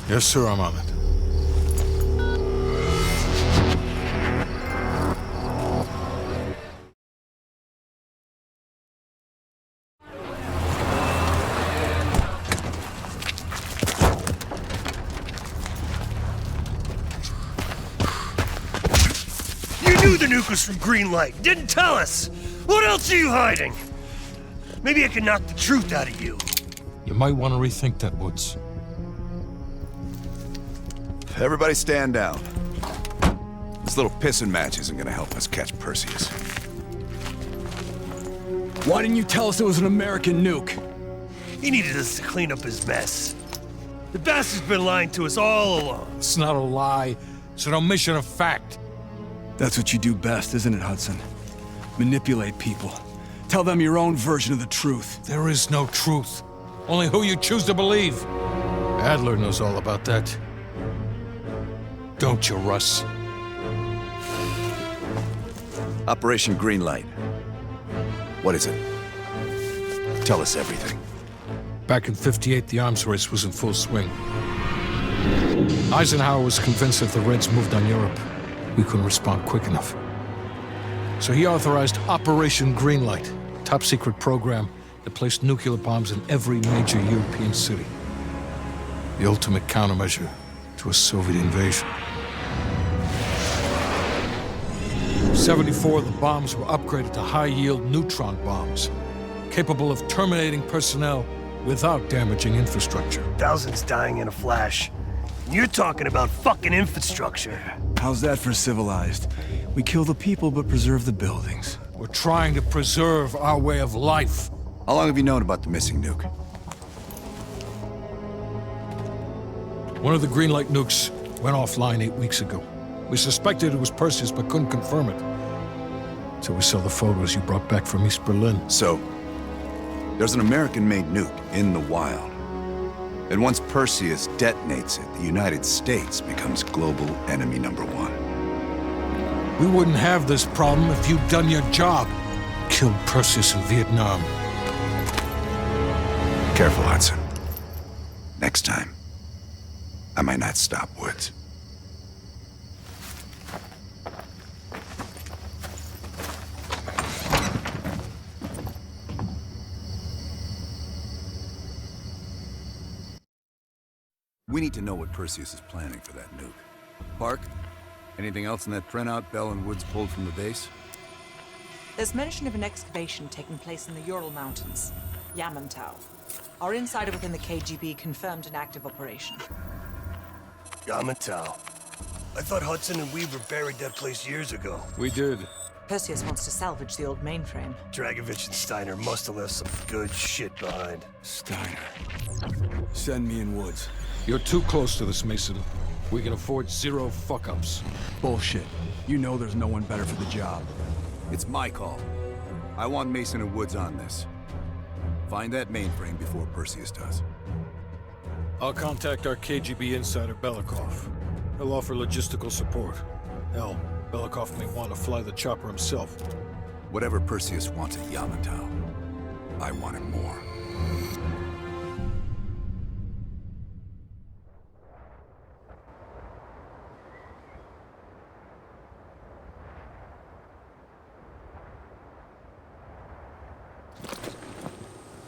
Yes, sir, I'm on it. You knew the nuke was from Greenlight. Didn't tell us. What else are you hiding? Maybe I can knock the truth out of you. You might want to rethink that, Woods. Everybody stand down. This little pissing match isn't gonna help us catch Perseus. Why didn't you tell us it was an American nuke? He needed us to clean up his mess. The bastard's been lying to us all along. It's not a lie. It's an omission of fact. That's what you do best, isn't it, Hudson? Manipulate people. Tell them your own version of the truth. There is no truth. Only who you choose to believe. Adler knows all about that. Don't you, Russ? Operation Greenlight. What is it? Tell us everything. Back in '58, the arms race was in full swing. Eisenhower was convinced if the Reds moved on Europe, we couldn't respond quick enough. So he authorized Operation Greenlight, a top-secret program that placed nuclear bombs in every major European city. The ultimate countermeasure to a Soviet invasion. 74 of the bombs were upgraded to high-yield neutron bombs, capable of terminating personnel without damaging infrastructure. Thousands dying in a flash. You're talking about fucking infrastructure. How's that for civilized? We kill the people but preserve the buildings. We're trying to preserve our way of life. How long have you known about the missing nuke? One of the Greenlight nukes went offline 8 weeks ago. We suspected it was Perseus, but couldn't confirm it. So we saw the photos you brought back from East Berlin. So, there's an American-made nuke in the wild. And once Perseus detonates it, the United States becomes global enemy #1. We wouldn't have this problem if you'd done your job. Killed Perseus in Vietnam. Careful, Hudson. Next time, I might not stop Woods. We need to know what Perseus is planning for that nuke. Park, anything else in that printout Bell and Woods pulled from the base? There's mention of an excavation taking place in the Ural Mountains, Yamantau. Our insider within the KGB confirmed an active operation. Yamantau. I thought Hudson and Weaver buried that place years ago. We did. Perseus wants to salvage the old mainframe. Dragovich and Steiner must have left some good shit behind. Steiner. Send me in Woods. You're too close to this, Mason. We can afford 0 fuck-ups. Bullshit. You know there's no one better for the job. It's my call. I want Mason and Woods on this. Find that mainframe before Perseus does. I'll contact our KGB insider, Belikov. He'll offer logistical support. Hell, Belikov may want to fly the chopper himself. Whatever Perseus wants at Yamantau, I want him more.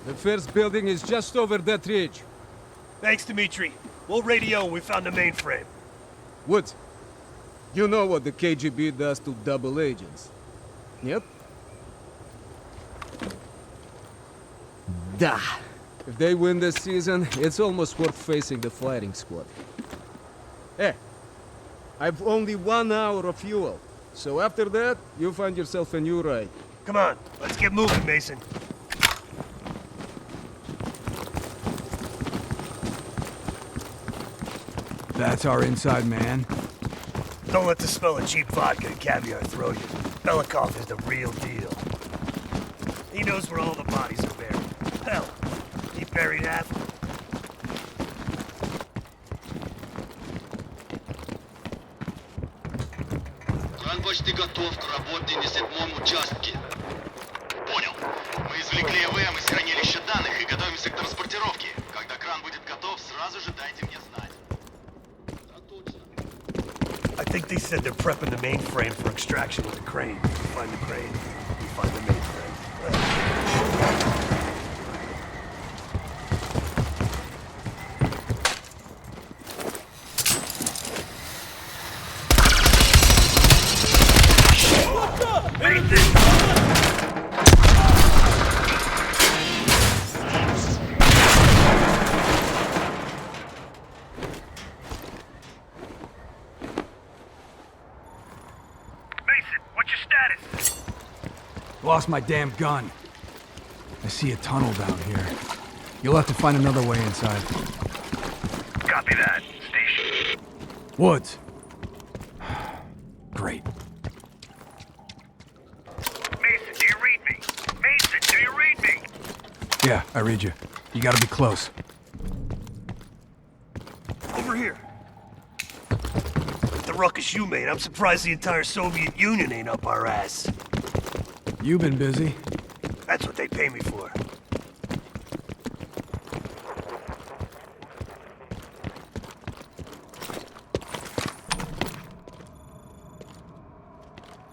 The first building is just over that ridge. Thanks, Dmitri. We'll radio when we found the mainframe. Woods, you know what the KGB does to double agents. Yep. Da. If they win this season, it's almost worth facing the fighting squad. Hey, I've only 1 hour of fuel. So after that, you find yourself a new ride. Come on, let's get moving, Mason. That's our inside man. Don't let the smell of cheap vodka and caviar throw you. Belikov is the real deal. He knows where all the bodies are buried. Hell, he buried half of them. Кран почти готов к работе на 7-м участке. Понял. Мы извлекли ЭВМ из хранилища данных и готовимся к транспортировке. Когда кран будет готов, сразу же дайте мне знать. I think they said they're prepping the mainframe for extraction with the crane. You find the crane, you find the mainframe. What the? Anything! Lost my damn gun. I see a tunnel down here. You'll have to find another way inside. Copy that. Station. Woods. Great. Mason, do you read me? Mason, do you read me? Yeah, I read you. You gotta be close. Over here. With the ruckus you made, I'm surprised the entire Soviet Union ain't up our ass. You've been busy. That's what they pay me for.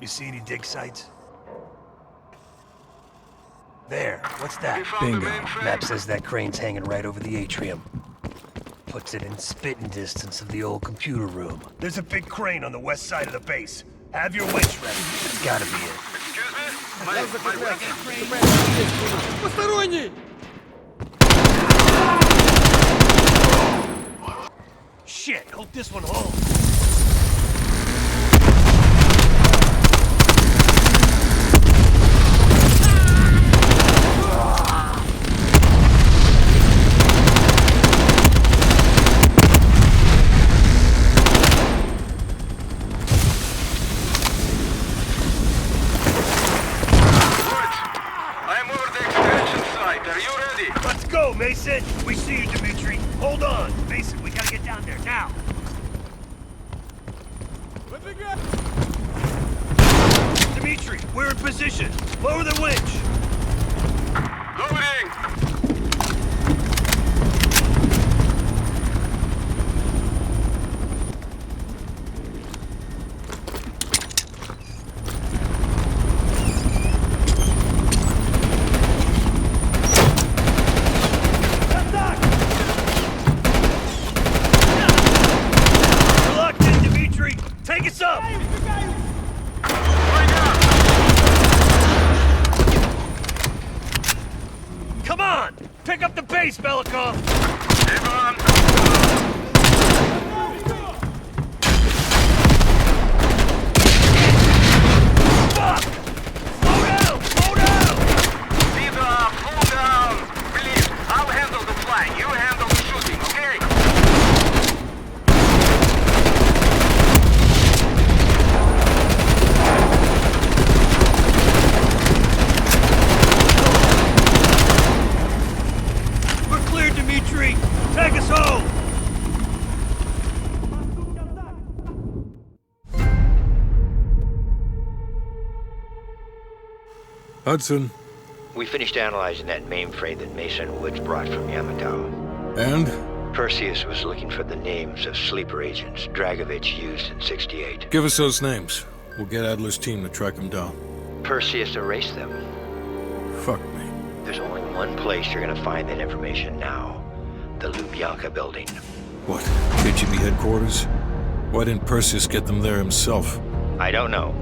You see any dig sites? There, what's that? Bingo. Map says that crane's hanging right over the atrium. Puts it in spitting distance of the old computer room. There's a big crane on the west side of the base. Have your winch ready. It's gotta be it. Посторонний! Shit, hope this one holds. go, Mason! We see you, Dimitri. Hold on. Mason, we gotta get down there, now! Dimitri, we're in position. Lower the winch. Loading! We're locked in, Dimitri. Take us up! Come on! Pick up the pace, Belikov! Keep on! Fuck! Slow down! Slow down! Peter, slow down! Please, I'll handle the flying. You handle the shooting, okay? We're clear, Dimitri! Take us home! Hudson. We finished analyzing that mainframe that Mason Woods brought from Yamato. And? Perseus was looking for the names of sleeper agents Dragovich used in 68. Give us those names. We'll get Adler's team to track them down. Perseus erased them. Fuck me. There's only one place you're gonna find that information now. The Lubyanka building. What? KGB headquarters? Why didn't Perseus get them there himself? I don't know.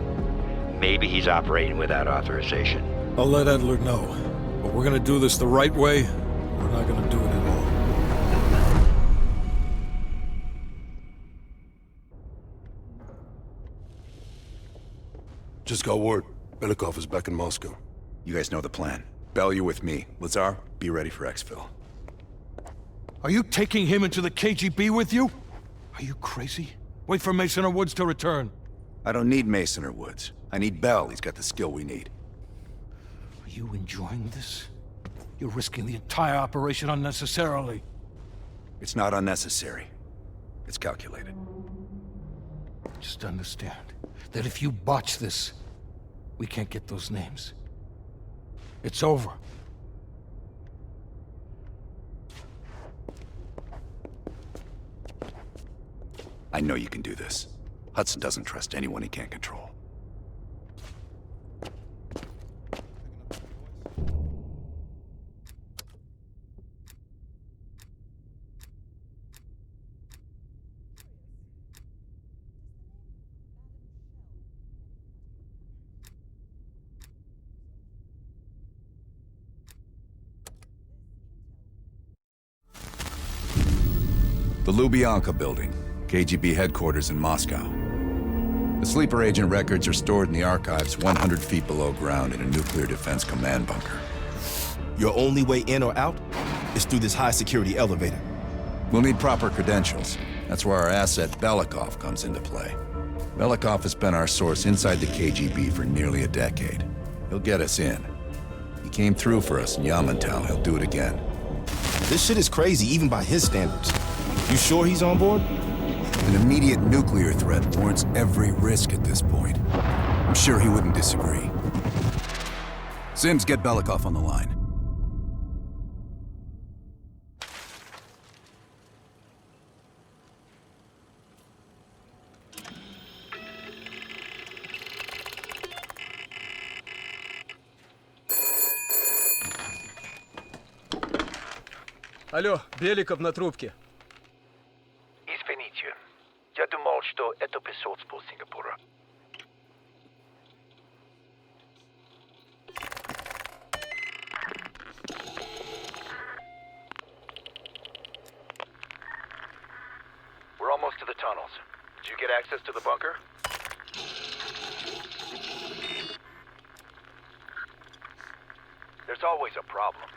Maybe he's operating without authorization. I'll let Adler know. But we're gonna do this the right way. We're not gonna do it at all. Just got word. Belikov is back in Moscow. You guys know the plan. Bell, you're with me. Lazar, be ready for exfil. Are you taking him into the KGB with you? Are you crazy? Wait for Mason or Woods to return. I don't need Mason or Woods. I need Bell. He's got the skill we need. Are you enjoying this? You're risking the entire operation unnecessarily. It's not unnecessary. It's calculated. Just understand that if you botch this, we can't get those names. It's over. I know you can do this. Hudson doesn't trust anyone he can't control. The Lubyanka building, KGB headquarters in Moscow. The sleeper agent records are stored in the archives 100 feet below ground in a nuclear defense command bunker. Your only way in or out is through this high-security elevator. We'll need proper credentials. That's where our asset Belikov comes into play. Belikov has been our source inside the KGB for nearly a decade. He'll get us in. He came through for us in Yamantau. He'll do it again. This shit is crazy, even by his standards. You sure he's on board? An immediate nuclear threat warrants every risk at this point. I'm sure he wouldn't disagree. Sims, get Belikov on the line. Алло, Беликов на трубке. Извините, я думал, что это посольство Сингапура. We're almost to the tunnels. Did you get access to the bunker? There's always a problem.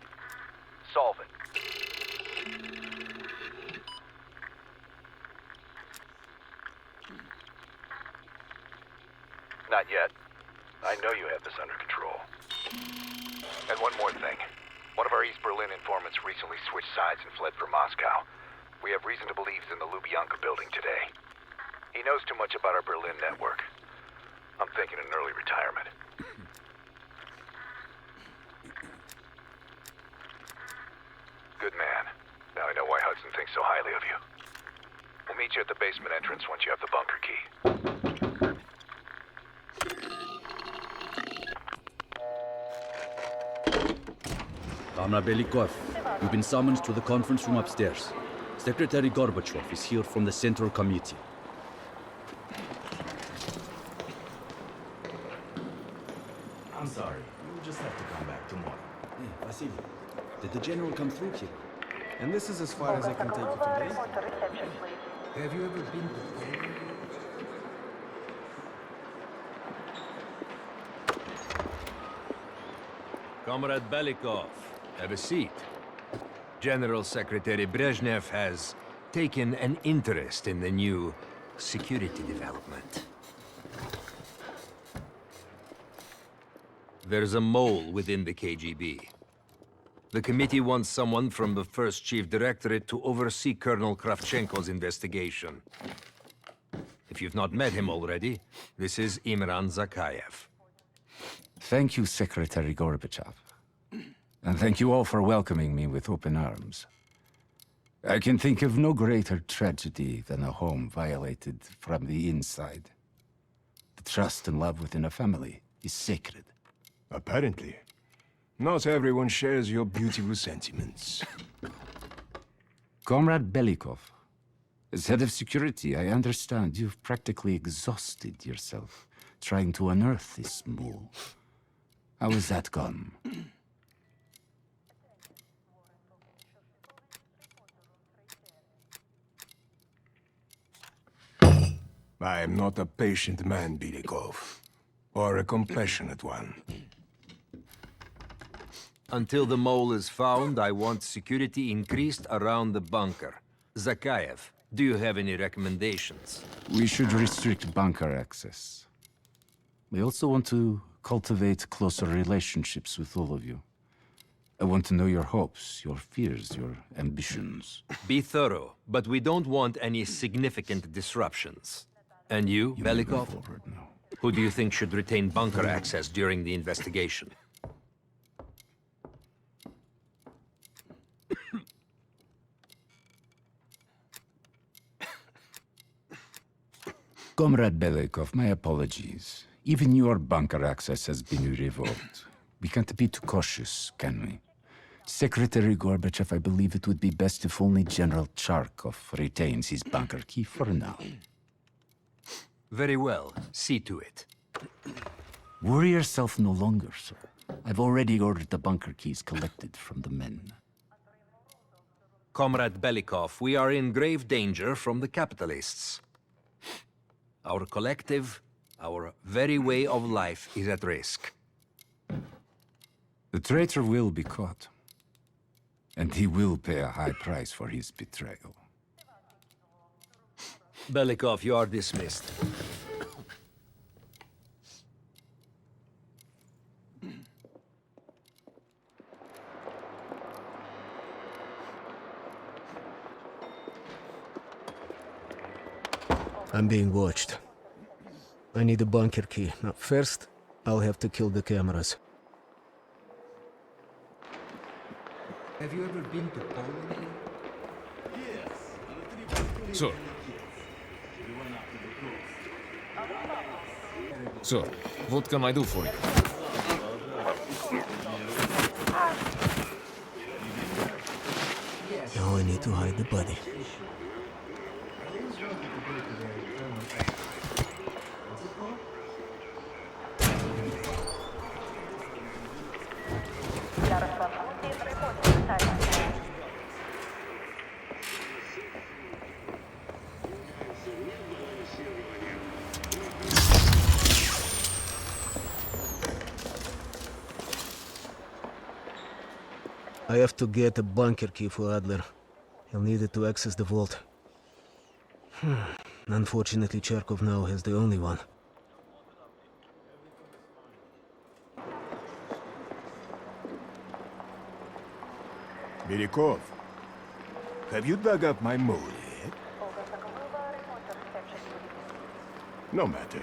Solve it. Not yet. I know you have this under control. And one more thing. One of our East Berlin informants recently switched sides and fled for Moscow. We have reason to believe he's in the Lubyanka building today. He knows too much about our Berlin network. I'm thinking an early retirement. Good man. Now I know why Hudson thinks so highly of you. We'll meet you at the basement entrance once you have the bunker key. Comrade Belikov, you've been summoned to the conference room upstairs. Secretary Gorbachev is here from the Central Committee. I'm sorry. You'll just have to come back tomorrow. Hey, Vasily, did the general come through here? And this is as far as I can take you today. Have you ever been to Poland? Comrade Belikov, have a seat. General Secretary Brezhnev has taken an interest in the new security development. There's a mole within the KGB. The committee wants someone from the First Chief Directorate to oversee Colonel Kravchenko's investigation. If you've not met him already, this is Imran Zakayev. Thank you, Secretary Gorbachev. And thank you all for welcoming me with open arms. I can think of no greater tragedy than a home violated from the inside. The trust and love within a family is sacred. Apparently. Not everyone shares your beautiful sentiments. Comrade Belikov, as head of security, I understand you've practically exhausted yourself trying to unearth this mole. How has that gone? I am not a patient man, Belikov, or a compassionate one. Until the mole is found, I want security increased around the bunker. Zakayev, do you have any recommendations? We should restrict bunker access. We also want to cultivate closer relationships with all of you. I want to know your hopes, your fears, your ambitions. Be thorough, but we don't want any significant disruptions. And you, Belikov? Who do you think should retain bunker access during the investigation? Comrade Belikov, my apologies. Even your bunker access has been revoked. We can't be too cautious, can we? Secretary Gorbachev, I believe it would be best if only General Charkov retains his bunker key for now. Very well. See to it. Worry yourself no longer, sir. I've already ordered the bunker keys collected from the men. Comrade Belikov, we are in grave danger from the capitalists. Our collective, our very way of life is at risk. The traitor will be caught. And he will pay a high price for his betrayal. Belikov, you are dismissed. I'm being watched. I need a bunker key. Now, first, I'll have to kill the cameras. Have you ever been to Poland? Sir. Sir, what can I do for you? Now I need to hide the body. I have to get a bunker key for Adler. He'll need it to access the vault. Unfortunately, Charkov now has the only one. Belikov, have you dug up my mole yet? No matter.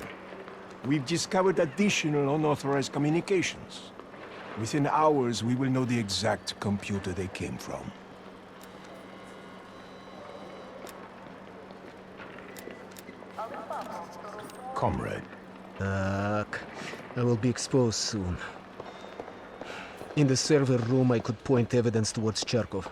We've discovered additional unauthorized communications. Within hours, we will know the exact computer they came from. Comrade. I will be exposed soon. In the server room, I could point evidence towards Charkov.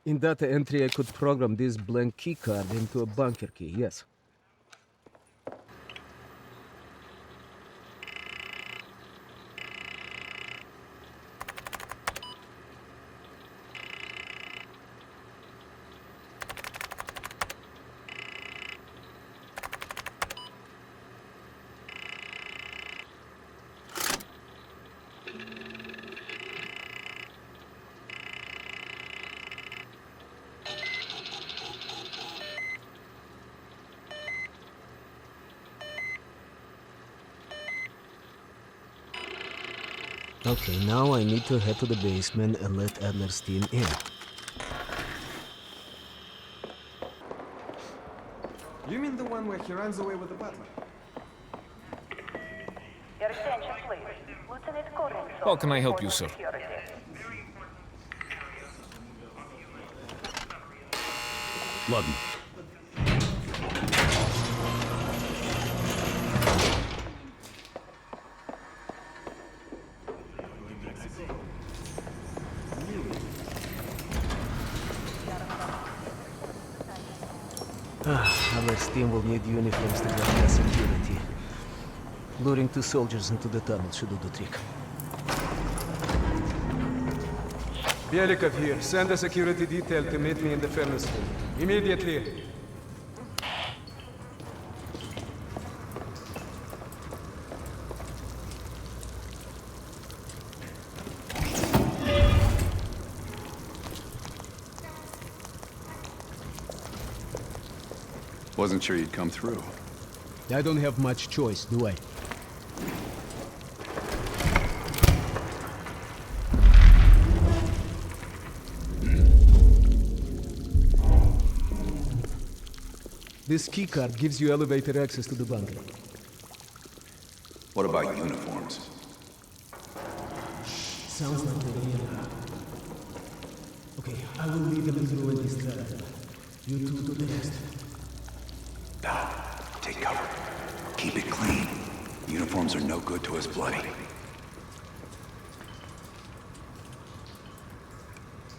In data entry, I could program this blank keycard into a bunker key, yes. Okay, now I need to head to the basement and let Adlerstein in. You mean the one where he runs away with the butler? Your attention, please. Lieutenant Korinso. How can I help you, sir? Ладно. Adlerstein will need uniforms to guard security. Luring 2 soldiers into the tunnel should do the trick. Belikov here. Send a security detail to meet me in the furnace room. Immediately. Wasn't sure you'd come through. I don't have much choice, do I? This keycard gives you elevator access to the bunker. What about uniforms? Sounds like the idea. Okay, I will lead them through and distract them. You two do the rest. Dad, take cover. Keep it clean. Uniforms are no good to us bloody.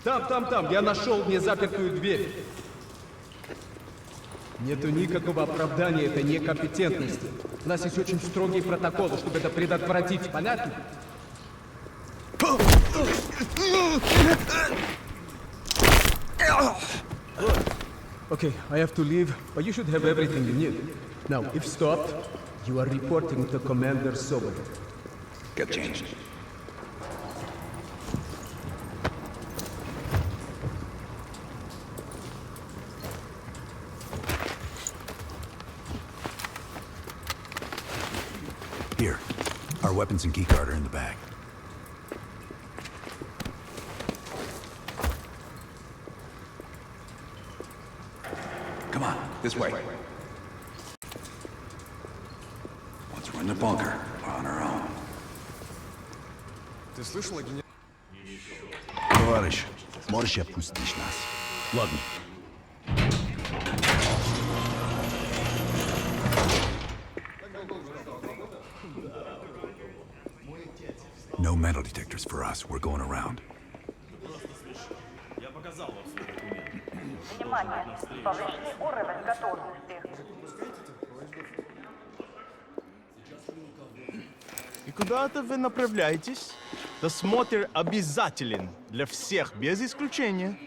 Там, я нашел незапертую дверь. Нету никакого оправдания этой некомпетентности. У нас есть очень строгие протоколы, чтобы это предотвратить, понятно? Okay, I have to leave, but you should have everything you need. Now, if stopped, you are reporting to Commander Sobolev. Get changed. Here. Our weapons and keycard are in the bag. This way. Once we're in the bunker, we're on our own. Ты слышал о генерале? Товарищ, можешь отпустить нас? Ладно. No metal detectors for us. We're going around. Внимание! Повышенный уровень готовности. И куда-то вы направляетесь? Досмотр обязателен для всех, без исключения.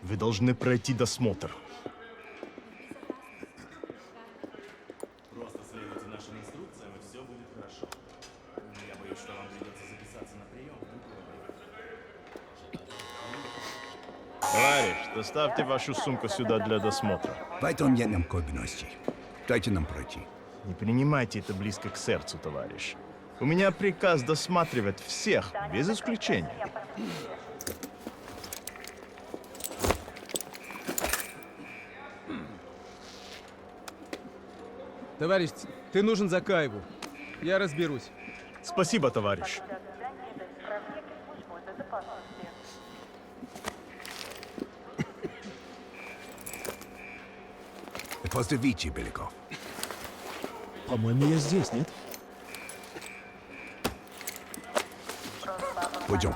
Вы должны пройти досмотр. Просто следуйте нашим инструкциям, и все будет хорошо. Я боюсь, что вам придется записаться на прием. Товарищ, доставьте вашу сумку сюда для досмотра. Поэтому нет нам кабинности. Дайте нам пройти. Не принимайте это близко к сердцу, товарищ. У меня приказ досматривать всех, без исключения. Товарищ, ты нужен Закаеву. Я разберусь. Спасибо, товарищ. Поздравите, Беляков. По-моему, я здесь, нет? Пойдем.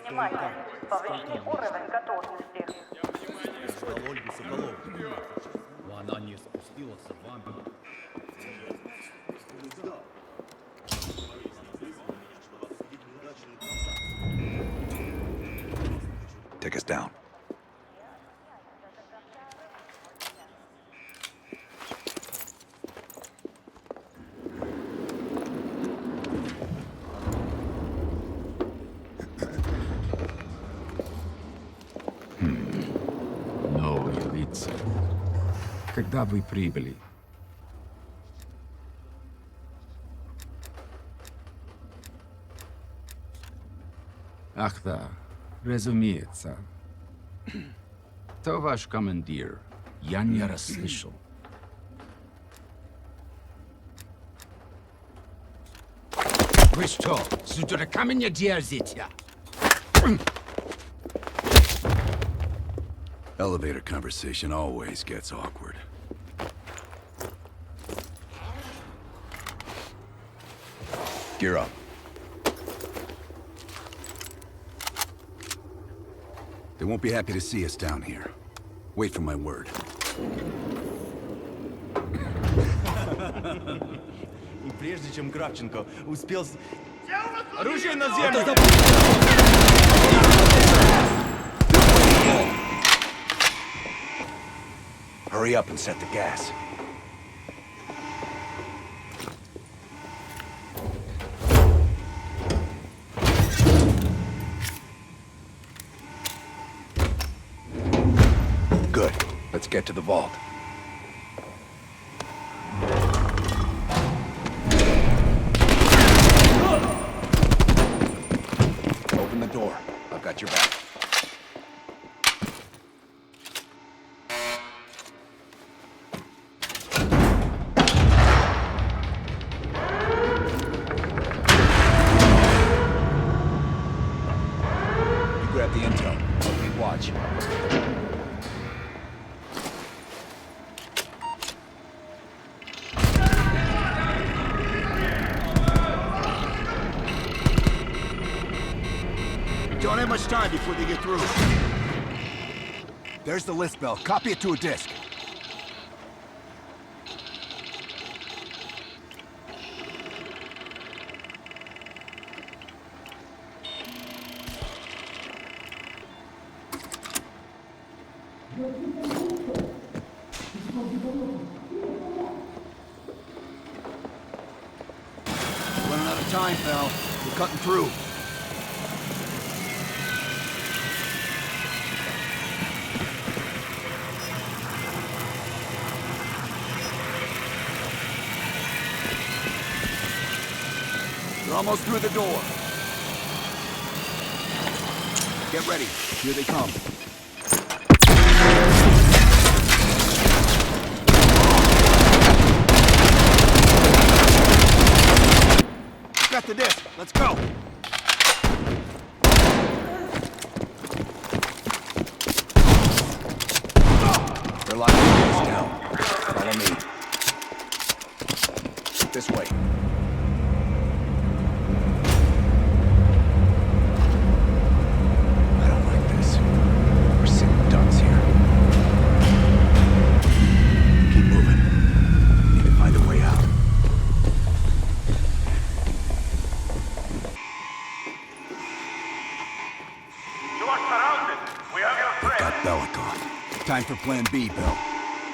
Внимание! Повышенный уровень готовности. Ольгу Соколову. Она не спустилась с вами. Take us down. Новые лица. Когда вы прибыли? Ах да, разумеется. То ваш командир. Я не расслышал. Вы что, с дураками не дерзите? Elevator conversation always gets awkward. Gear up. They won't be happy to see us down here. Wait for my word. И прежде чем Кравченко успел... Оружие на землю! Hurry up and set the gas. Good. Let's get to the vault. Open the door. I've got your back. You grab the intel. I'll keep watch. Don't have much time before they get through. There's the list bell. Copy it to a disk. Running out of time, pal. We're cutting through. almost through the door. Get ready. Here they come. Got the disc. Let's go. They're locking the gates down. Follow me. This way. I don't like this. We're sitting ducks here. Keep moving. Need to find a way out. You are surrounded. We have your friend. Got Belikov. Time for Plan B, Bill.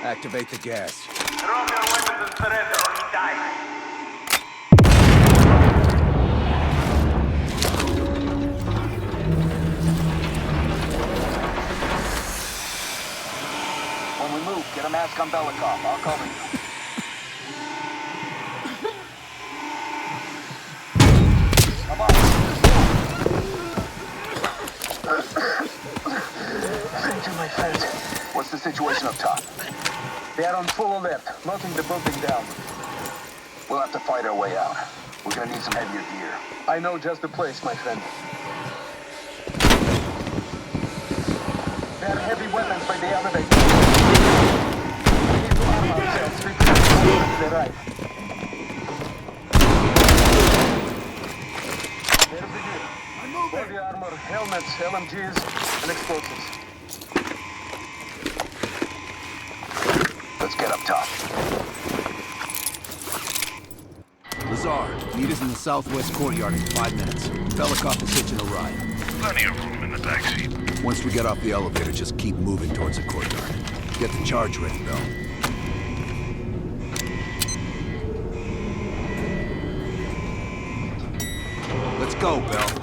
Activate the gas. Drop your weapons and surrender or you die. When we move, get a mask on Belikov. I'll cover you. Come on. Thank you, my friend. What's the situation up top? They are on full alert, knocking the building down. We'll have to fight our way out. We're gonna need some heavier gear. I know just the place, my friend. There are heavy weapons by the elevator. We need to arm ourselves. To the right. There's the gear. Body armor, helmets, LMGs, and explosives. Let's get up top. Lazar, meet us in the southwest courtyard in 5 minutes. Belikov is hitching a ride. Plenty of room in the backseat. Once we get off the elevator, just keep moving towards the courtyard. Get the charge ready, Bill. Let's go, Bill.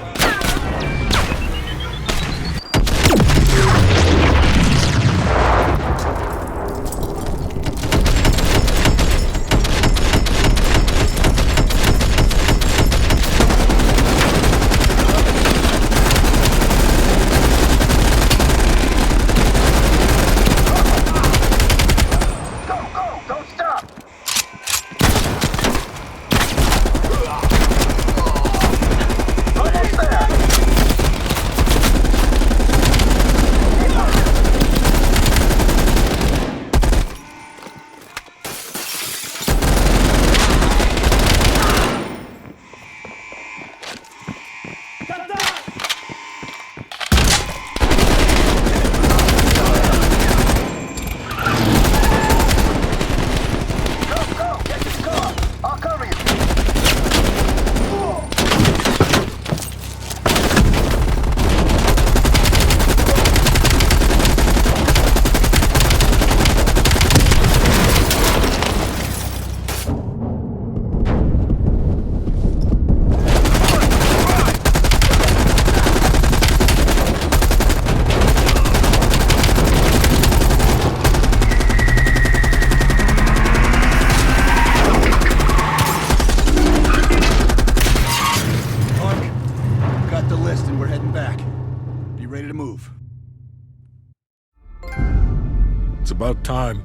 About time.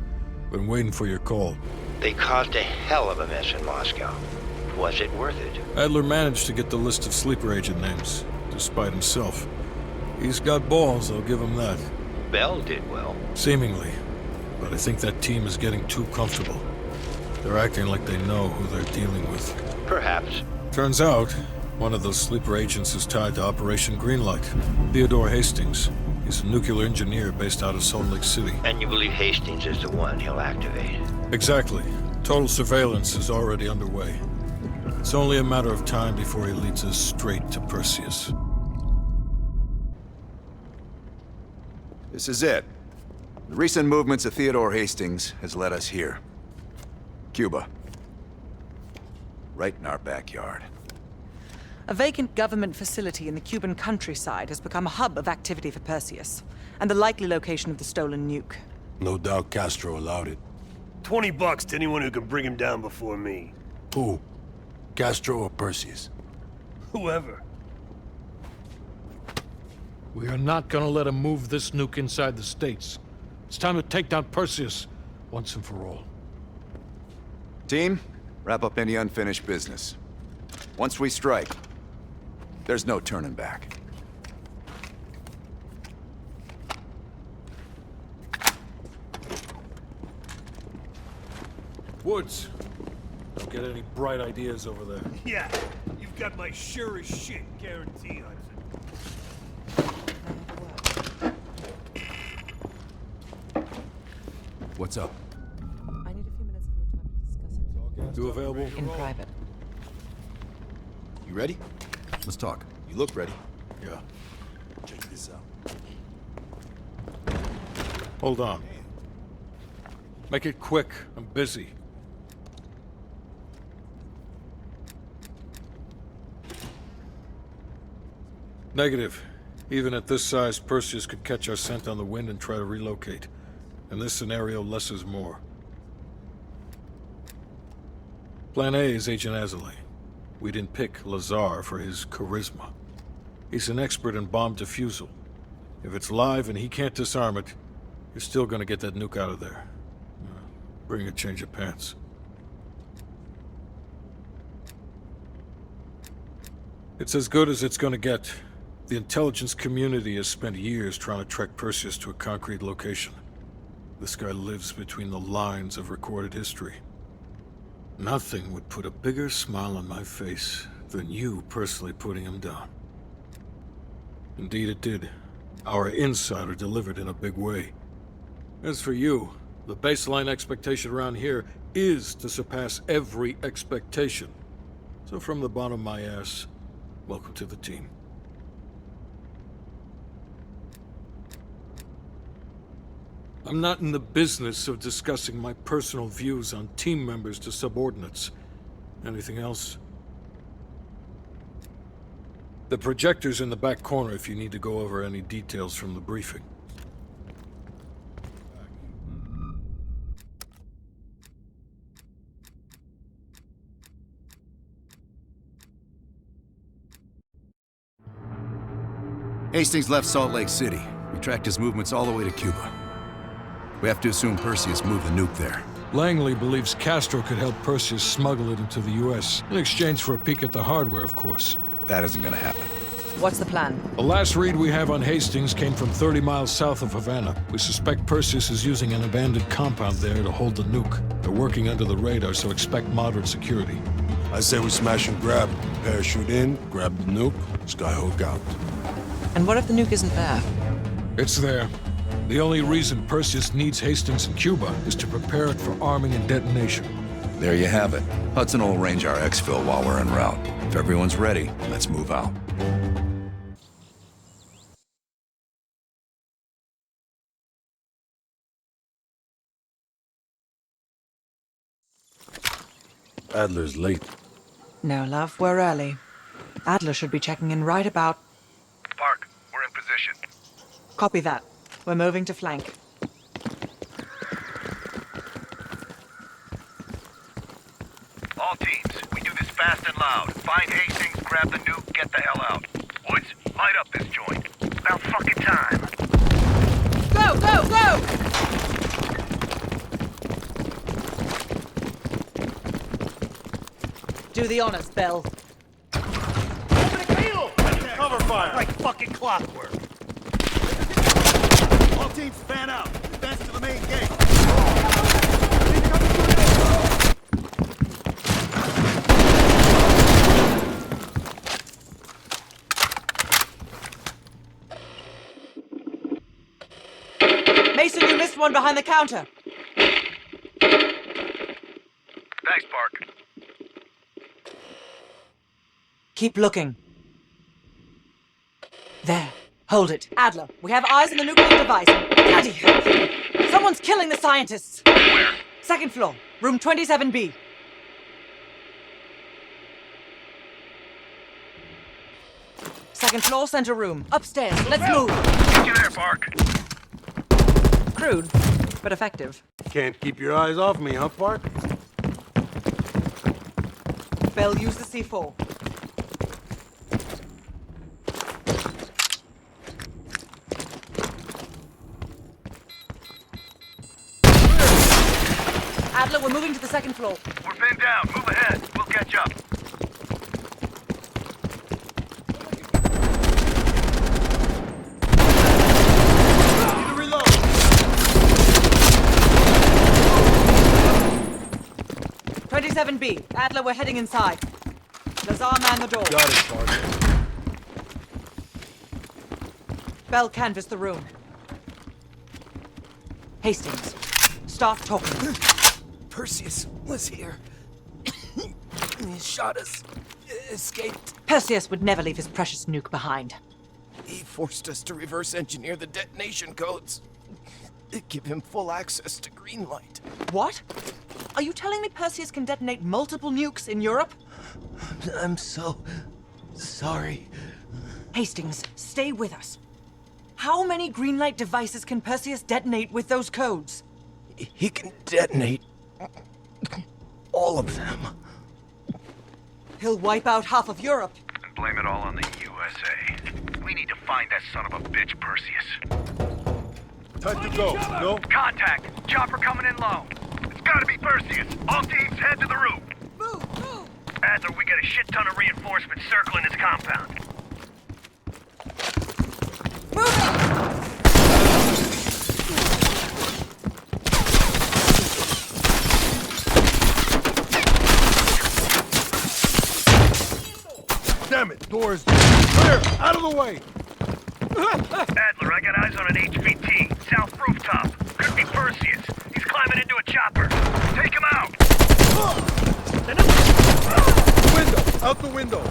Been waiting for your call. They caused a hell of a mess in Moscow. Was it worth it? Adler managed to get the list of sleeper agent names, despite himself. He's got balls, I'll give him that. Bell did well. Seemingly. But I think that team is getting too comfortable. They're acting like they know who they're dealing with. Perhaps. Turns out, one of those sleeper agents is tied to Operation Greenlight. Theodore Hastings. He's a nuclear engineer based out of Salt Lake City. And you believe Hastings is the one he'll activate? Exactly. Total surveillance is already underway. It's only a matter of time before he leads us straight to Perseus. This is it. The recent movements of Theodore Hastings has led us here. Cuba. Right in our backyard. A vacant government facility in the Cuban countryside has become a hub of activity for Perseus, and the likely location of the stolen nuke. No doubt Castro allowed it. $20 to anyone who can bring him down before me. Who? Castro or Perseus? Whoever. We are not gonna let him move this nuke inside the States. It's time to take down Perseus once and for all. Team, wrap up any unfinished business. Once we strike, there's no turning back. Woods, don't get any bright ideas over there. Yeah, you've got my sure as shit guarantee, Hudson. What's up? I need a few minutes of your time to discuss it. You available? In private. You ready? Let's talk. You look ready. Yeah. Check this out. Hold on. Make it quick. I'm busy. Negative. Even at this size, Perseus could catch our scent on the wind and try to relocate. In this scenario, less is more. Plan A is Agent Azalea. We didn't pick Lazar for his charisma. He's an expert in bomb defusal. If it's live and he can't disarm it, you're still gonna get that nuke out of there. Bring a change of pants. It's as good as it's gonna get. The intelligence community has spent years trying to track Perseus to a concrete location. This guy lives between the lines of recorded history. Nothing would put a bigger smile on my face than you personally putting him down. Indeed it did. Our insider delivered in a big way. As for you, the baseline expectation around here is to surpass every expectation. So from the bottom of my ass, welcome to the team. I'm not in the business of discussing my personal views on team members to subordinates. Anything else? The projector's in the back corner if you need to go over any details from the briefing. Hastings left Salt Lake City. We tracked his movements all the way to Cuba. We have to assume Perseus moved the nuke there. Langley believes Castro could help Perseus smuggle it into the US, in exchange for a peek at the hardware, of course. That isn't gonna happen. What's the plan? The last read we have on Hastings came from 30 miles south of Havana. We suspect Perseus is using an abandoned compound there to hold the nuke. They're working under the radar, so expect moderate security. I say we smash and grab. Parachute in, grab the nuke, skyhook out. And what if the nuke isn't there? It's there. The only reason Perseus needs Hastings in Cuba is to prepare it for arming and detonation. There you have it. Hudson will arrange our exfil while we're en route. If everyone's ready, let's move out. Adler's late. No, love, we're early. Adler should be checking in right about... Park, we're in position. Copy that. We're moving to flank. All teams, we do this fast and loud. Find Hastings, grab the nuke, get the hell out. Woods, light up this joint. About fucking time. Go, go, go! Do the honors, Bell. Cover fire! Like fucking clockwork. All teams fan out. Advance to the main gate. Mason, you missed one behind the counter. Thanks, Park. Keep looking. There. Hold it. Adler, we have eyes on the nuclear device. Bloody hell. Someone's killing the scientists. Where? Second floor. Room 27B. Second floor, center room. Upstairs. Let's move. Get you there, Park. Crude, but effective. Can't keep your eyes off me, huh, Park? Bell, use the C4. Adler, we're moving to the second floor. We're pinned down. Move ahead. We'll catch up. Need a reload. 27B. Adler, we're heading inside. Lazar, man the door. Got it, partner. Bell, canvass the room. Hastings, start talking. Perseus was here. He shot us. Escaped. Perseus would never leave his precious nuke behind. He forced us to reverse engineer the detonation codes. Give him full access to Greenlight. What? Are you telling me Perseus can detonate multiple nukes in Europe? I'm so sorry. Hastings, stay with us. How many Greenlight devices can Perseus detonate with those codes? He can detonate all of them. He'll wipe out half of Europe. And blame it all on the USA. We need to find that son of a bitch, Perseus. Time to go. Go. Contact. Chopper coming in low. It's gotta be Perseus. All teams head to the roof. Move! Adler, we got a shit ton of reinforcements circling this compound. Damn it, doors. Clear! Out of the way! Adler, I got eyes on an HVT. South rooftop. Could be Perseus. He's climbing into a chopper. Take him out! Window! Out the window!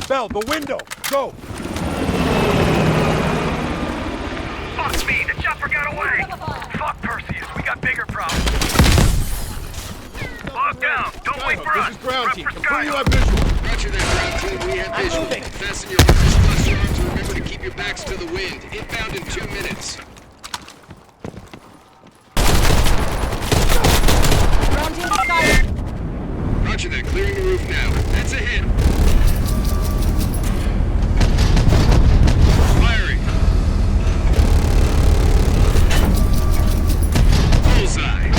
Bell, the window! Go! Fuck me! The chopper got away! Fuck Perseus. We got bigger problems. Lock down! Don't wait for us! This is ground Rep team. for Confirm you Skyhook. have visual. Roger that, ground team. We have visual. Fasten your harness plus arms and remember to keep your backs to the wind. Inbound in 2 minutes. Ground team to Skyhook. Roger that. Clearing the roof now. That's a hit. Firing. Bullseye.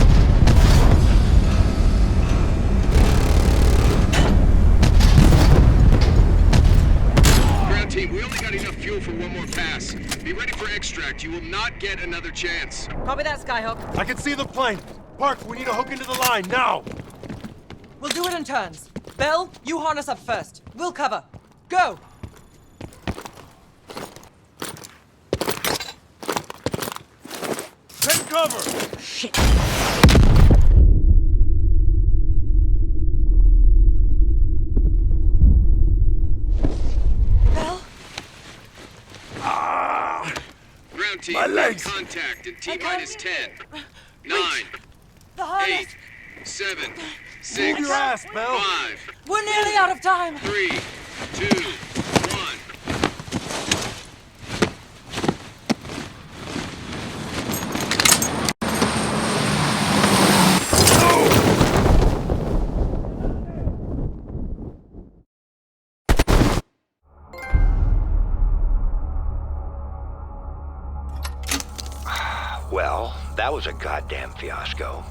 Ground team, we only got enough fuel for one more pass. Be ready for extract. You will not get another chance. Copy that, Skyhook. I can see the plane. Park, we need to hook into the line, now! We'll do it in turns. Bell, you harness up first. We'll cover. Go! Take cover! Shit. Bell? Ground team, My legs. contact in T-minus 10, 9, The harness. 8, 7, Move 6, your ass, Bell. 5, We're nearly out of time. 3, 2, 1. Well, that was a goddamn fiasco.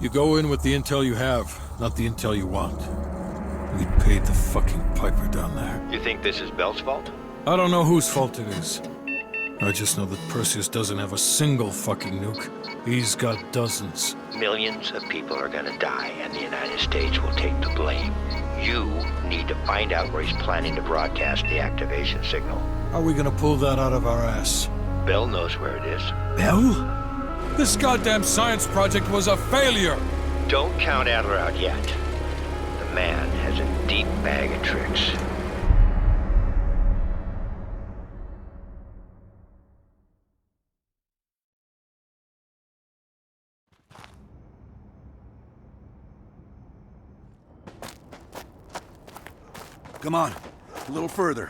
You go in with the intel you have, not the intel you want. We paid the fucking piper down there. You think this is Bell's fault? I don't know whose fault it is. I just know that Perseus doesn't have a single fucking nuke. He's got dozens. Millions of people are gonna die, and the United States will take the blame. You need to find out where he's planning to broadcast the activation signal. How are we gonna pull that out of our ass? Bell knows where it is. Bell? This goddamn science project was a failure! Don't count Adler out yet. The man has a deep bag of tricks. Come on, a little further.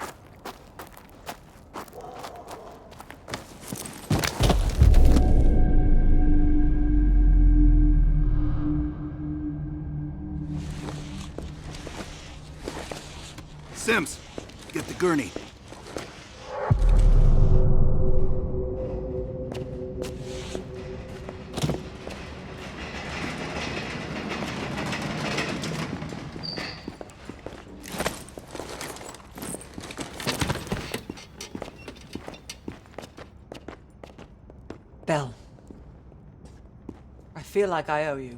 Sims, get the gurney. Bell. I feel like I owe you.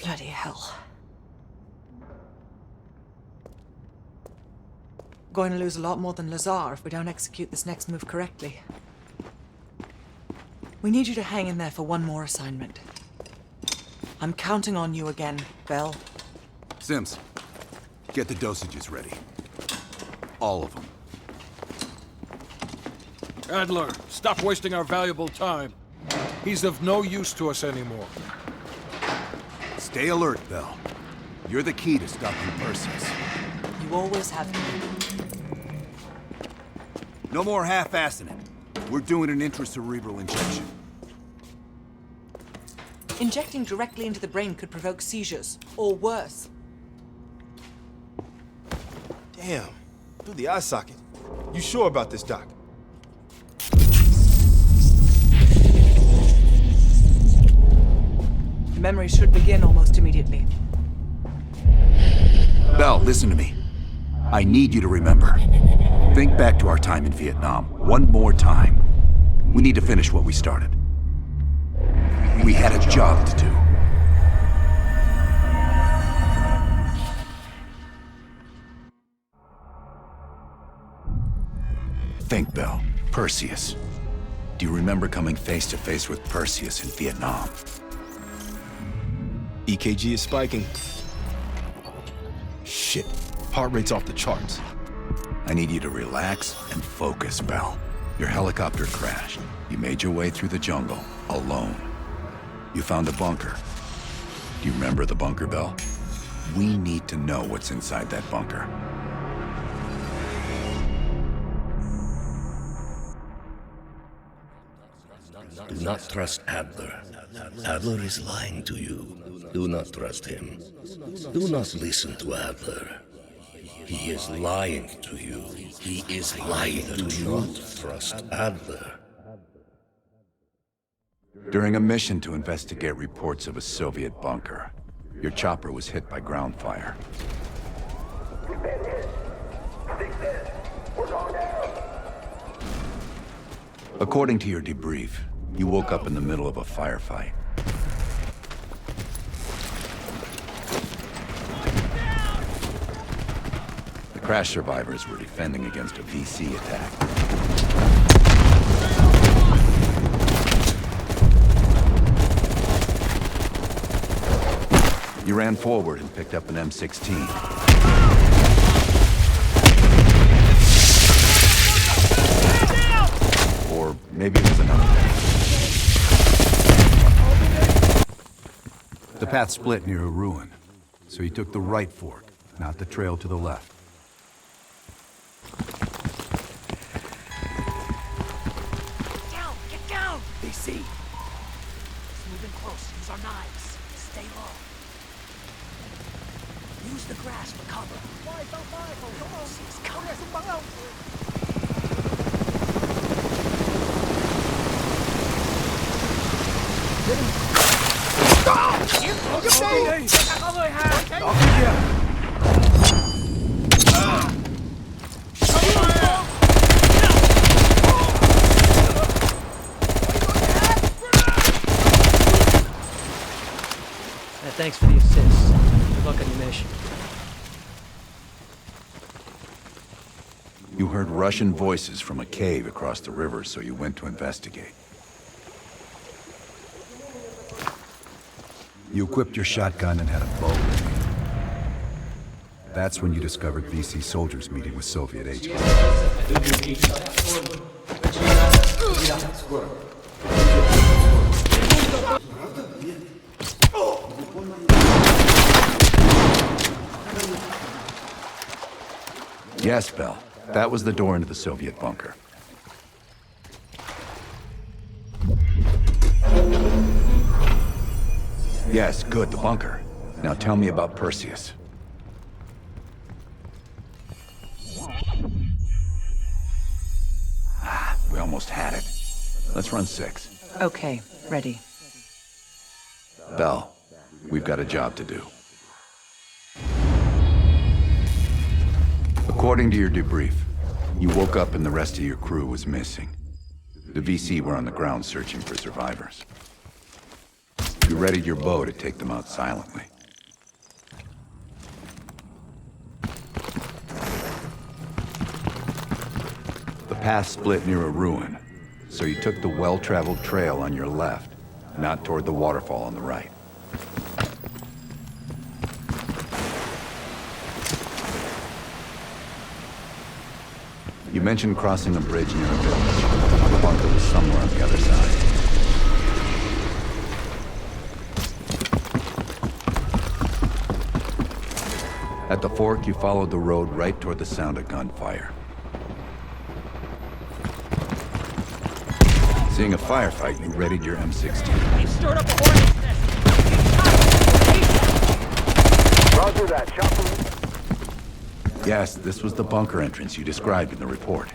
Bloody hell. Going to lose a lot more than Lazar if we don't execute this next move correctly. We need you to hang in there for one more assignment. I'm counting on you again, Bell. Sims, get the dosages ready. All of them. Adler, stop wasting our valuable time. He's of no use to us anymore. Stay alert, Bell. You're the key to stopping Perseus. You always have been. No more half-assing it. We're doing an intracerebral injection. Injecting directly into the brain could provoke seizures, or worse. Damn. Through the eye socket. You sure about this, Doc? The memory should begin almost immediately. Bell, listen to me. I need you to remember. Think back to our time in Vietnam one more time. We need to finish what we started. We had a job to do. Think, Bell. Perseus. Do you remember coming face to face with Perseus in Vietnam? EKG is spiking. Shit, heart rate's off the charts. I need you to relax and focus, Bell. Your helicopter crashed. You made your way through the jungle, alone. You found a bunker. Do you remember the bunker, Bell? We need to know what's inside that bunker. Do not trust Adler. Adler is lying to you. Do not trust him. Do not listen to Adler. He is lying to you. He is lying to you. Do not trust Adler. During a mission to investigate reports of a Soviet bunker, your chopper was hit by ground fire. According to your debrief, you woke up in the middle of a firefight. The crash survivors were defending against a VC attack. You ran forward and picked up an M16. Or maybe it was another thing. The path split near a ruin, so you took the right fork, not the trail to the left. Get down! They see. It's moving close. Use our knives. Stay low. Use the grass for cover. Come on. He's coming. Thanks for the assist. Good luck on your mission. You heard Russian voices from a cave across the river, so you went to investigate. You equipped your shotgun and had a bow ready. That's when you discovered VC soldiers meeting with Soviet agents. Yes, Bell. That was the door into the Soviet bunker. Yes, good, the bunker. Now tell me about Perseus. We almost had it. Let's run 6. Okay, ready. Bell, we've got a job to do. According to your debrief, you woke up and the rest of your crew was missing. The VC were on the ground searching for survivors. You readied your bow to take them out silently. The path split near a ruin, so you took the well-traveled trail on your left, not toward the waterfall on the right. You mentioned crossing a bridge near a village. The bunker was somewhere on the other side. At the fork, you followed the road right toward the sound of gunfire. Seeing a firefight, you readied your M16. We've stirred up a hornet's nest. Roger that. Chopper. Yes, this was the bunker entrance you described in the report.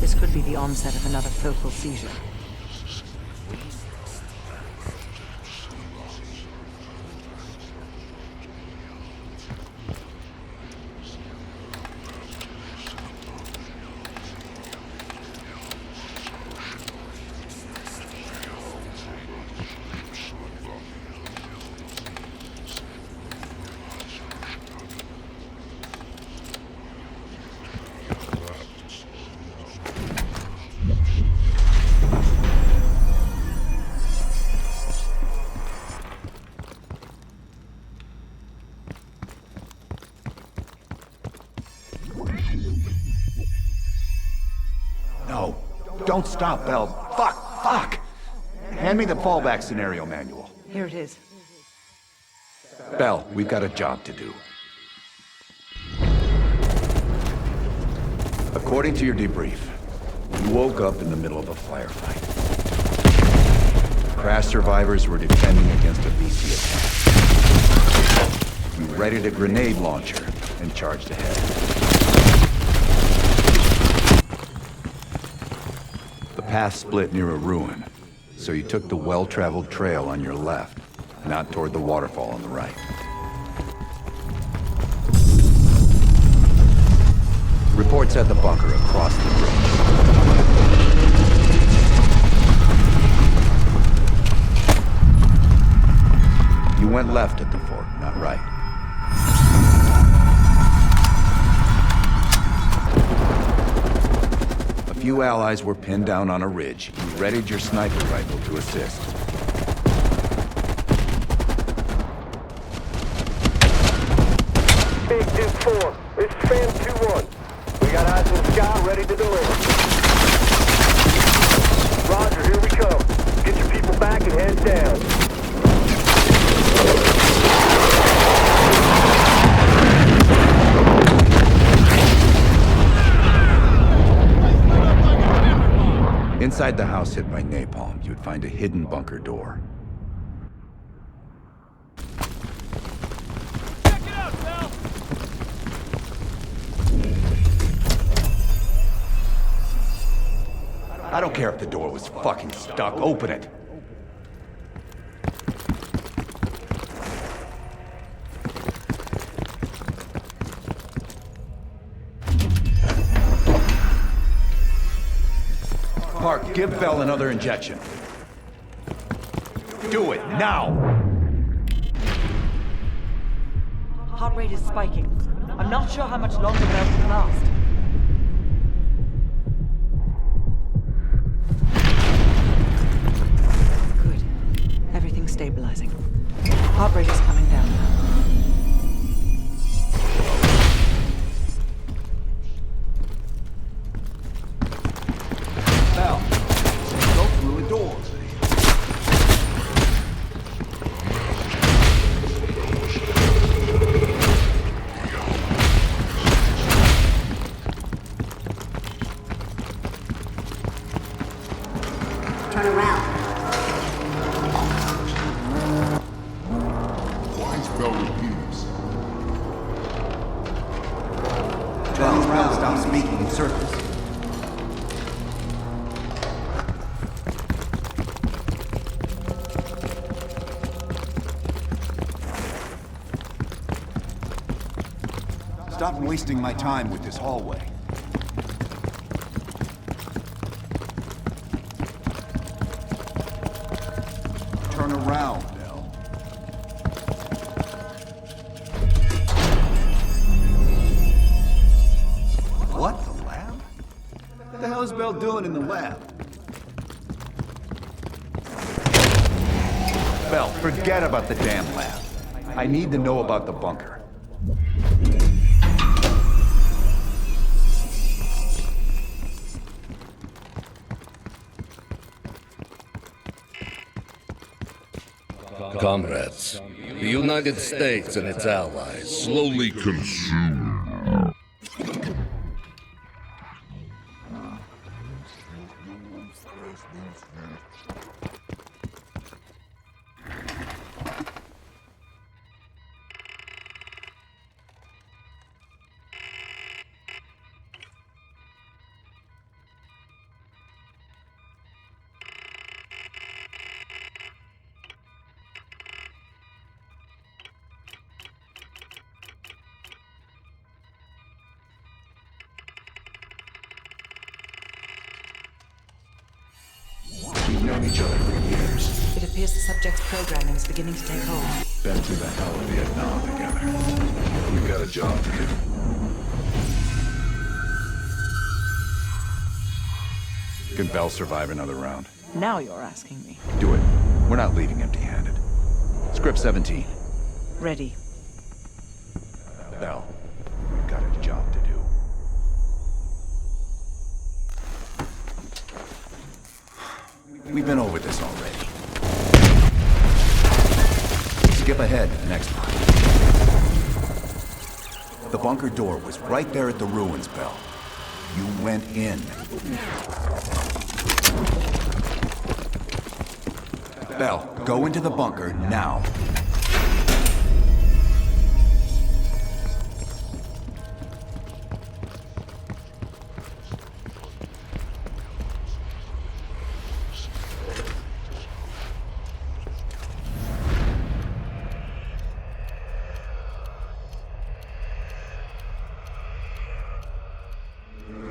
This could be the onset of another focal seizure. No, don't stop, Bell. Fuck! Hand me the fallback scenario manual. Here it is. Bell, we've got a job to do. According to your debrief, you woke up in the middle of a firefight. Crash survivors were defending against a VC attack. You readied a grenade launcher and charged ahead. The path split near a ruin, so you took the well-traveled trail on your left, not toward the waterfall on the right. Reports at the bunker across the bridge. You went left at the fork, not right. A few allies were pinned down on a ridge. You readied your sniper rifle to assist. Big Duke 4, it's Fan 2-1. We got eyes in the sky, ready to deliver. Roger, here we come. Get your people back and head down. Inside the house hit by napalm, you'd find a hidden bunker door. Check it out, Bell. I don't care if the door was fucking stuck. Open it. Park, give Bell another injection. Do it, now! Heart rate is spiking. I'm not sure how much longer Bell can last. Good. Everything's stabilizing. Heart rate is coming down now. Bell, go through the door. Turn around. Why is Bell repeating this? Bell, stop speaking in circles. stop wasting my time with this hallway. Turn around, Bell. What? The lab? What the hell is Bell doing in the lab? Bell, forget about the damn lab. I need to know about the bunker. Comrades, the United States and its allies slowly consume. We've known each other for years. It appears the subject's programming is beginning to take hold. Been through the hell of Vietnam together. We've got a job to do. Can Bell survive another round? Now you're asking me. Do it. We're not leaving empty-handed. Script 17. Ready. Bell, we've got a job to do. We've been over this already. Skip ahead to the next line. The bunker door was right there at the ruins, Bell. You went in. Bell, go into the bunker now.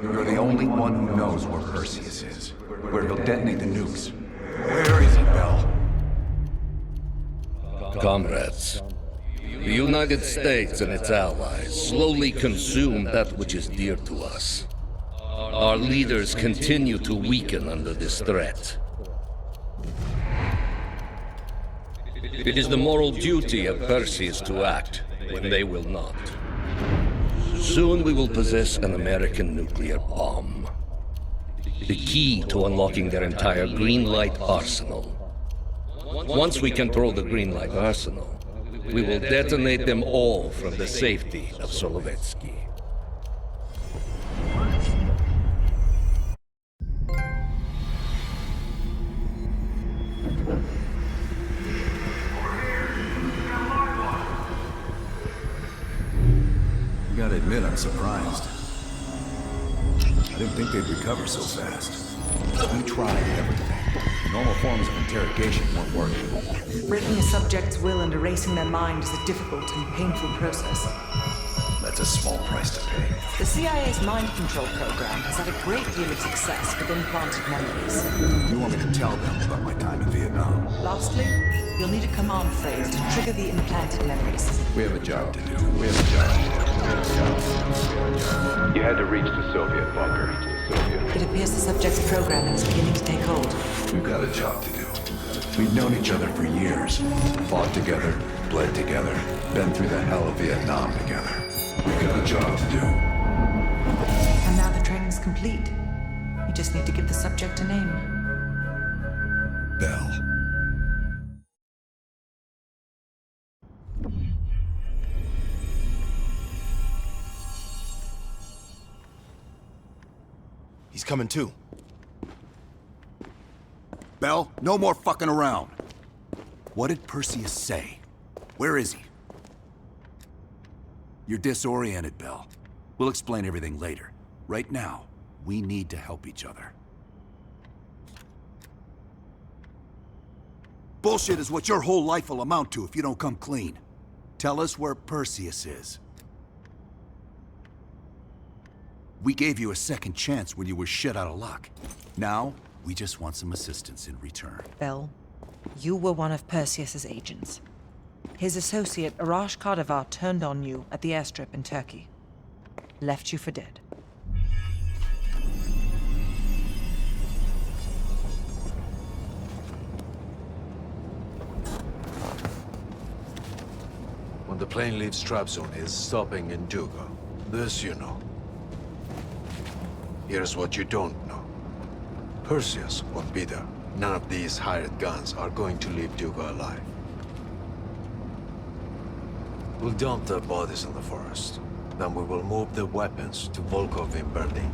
You're the only one who knows where Perseus is, where he'll detonate the nukes. Where is he, Bell? Comrades, the United States and its allies slowly consume that which is dear to us. Our leaders continue to weaken under this threat. It is the moral duty of Perseus to act when they will not. Soon we will possess an American nuclear bomb. The key to unlocking their entire green light arsenal. Once we control the green light arsenal, we will detonate them all from the safety of Solovetsky. I gotta admit, I'm surprised. I didn't think they'd recover so fast. We tried everything. Normal forms of interrogation weren't working. Breaking a subject's will and erasing their mind is a difficult and painful process. That's a small price to pay. The CIA's mind control program has had a great deal of success with implanted memories. You want me to tell them about my time in Vietnam? Lastly, you'll need a command phrase to trigger the implanted memories. We have a job to do. We have a job to do. You had to reach the Soviet bunker. It appears the subject's programming is beginning to take hold. We've got a job to do. We've known each other for years. Fought together, bled together, been through the hell of Vietnam together. We've got a job to do. And now the training's complete. You just need to give the subject a name. Bell. He's coming too. Bell, no more fucking around. What did Perseus say? Where is he? You're disoriented, Bell. We'll explain everything later. Right now, we need to help each other. Bullshit is what your whole life will amount to if you don't come clean. Tell us where Perseus is. We gave you a second chance when you were shit out of luck. Now, we just want some assistance in return. Bell, you were one of Perseus's agents. His associate, Arash Kardavar, turned on you at the airstrip in Turkey. Left you for dead. When the plane leaves Trabzon, it's stopping in Duga. This you know. Here's what you don't know. Perseus won't be there. None of these hired guns are going to leave Duga alive. We'll dump their bodies in the forest. Then we will move the weapons to Volkov in Berlin.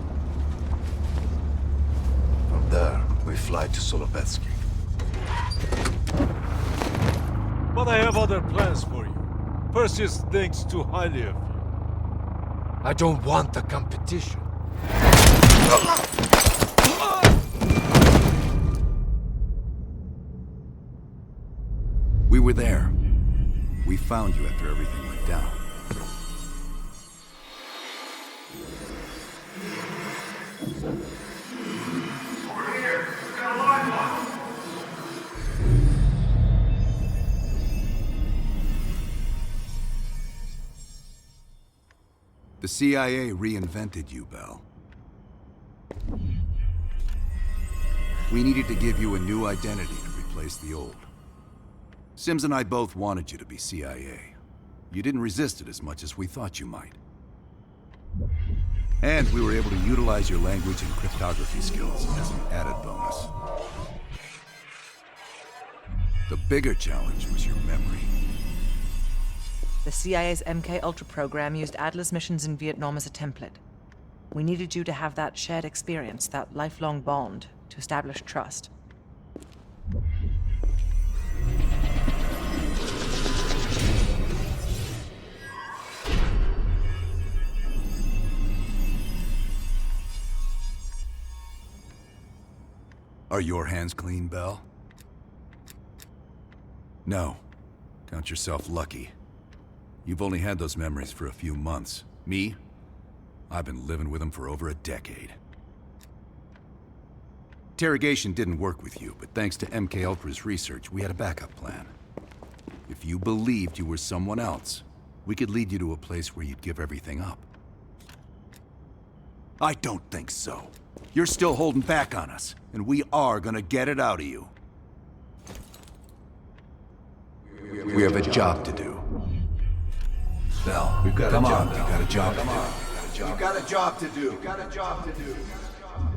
From there, we fly to Solovetsky. But I have other plans for you. Perseus thinks too highly of you. I don't want the competition. We were there. We found you after everything went down. Over here! We've got a live one! The CIA reinvented you, Bell. We needed to give you a new identity to replace the old. Sims and I both wanted you to be CIA. You didn't resist it as much as we thought you might. And we were able to utilize your language and cryptography skills as an added bonus. The bigger challenge was your memory. The CIA's MK Ultra program used Adler's missions in Vietnam as a template. We needed you to have that shared experience, that lifelong bond, to establish trust. Are your hands clean, Bell? No. Count yourself lucky. You've only had those memories for a few months. Me? I've been living with them for over a decade. Interrogation didn't work with you, but thanks to MK Ultra's research, we had a backup plan. If you believed you were someone else, we could lead you to a place where you'd give everything up. I don't think so. You're still holding back on us, and we are gonna get it out of you. We have a job to do. Bell, we've got a job to do. You've got a job to do. You've got a job to do.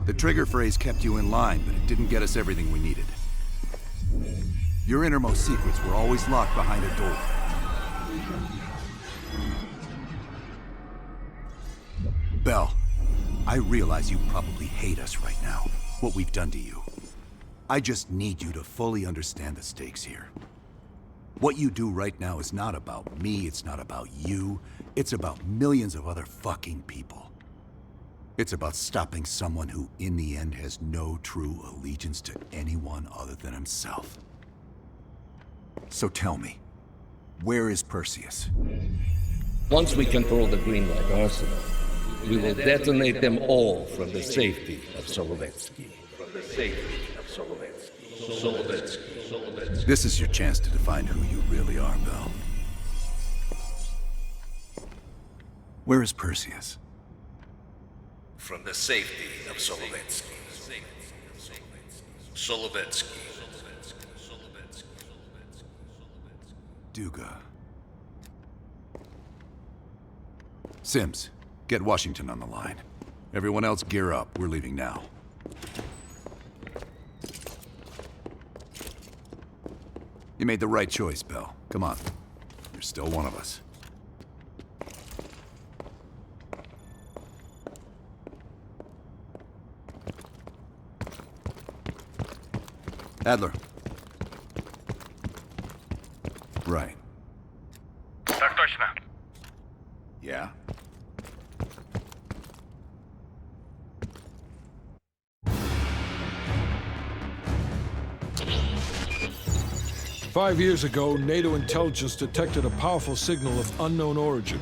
The trigger phrase kept you in line, but it didn't get us everything we needed. Your innermost secrets were always locked behind a door. Bell, I realize you probably hate us right now, what we've done to you. I just need you to fully understand the stakes here. What you do right now is not about me, it's not about you, it's about millions of other fucking people. It's about stopping someone who, in the end, has no true allegiance to anyone other than himself. So tell me, where is Perseus? Once we control the Greenlight Arsenal, we will detonate them all from the safety of Solovetsky. This is your chance to define who you really are, Bell. Where is Perseus? From the safety of Solovetsky. Solovetsky. Duga. Sims, get Washington on the line. Everyone else gear up. We're leaving now. You made the right choice, Bell. Come on. You're still one of us. Adler. Right. Так точно. Yeah? Five years ago, NATO intelligence detected a powerful signal of unknown origin.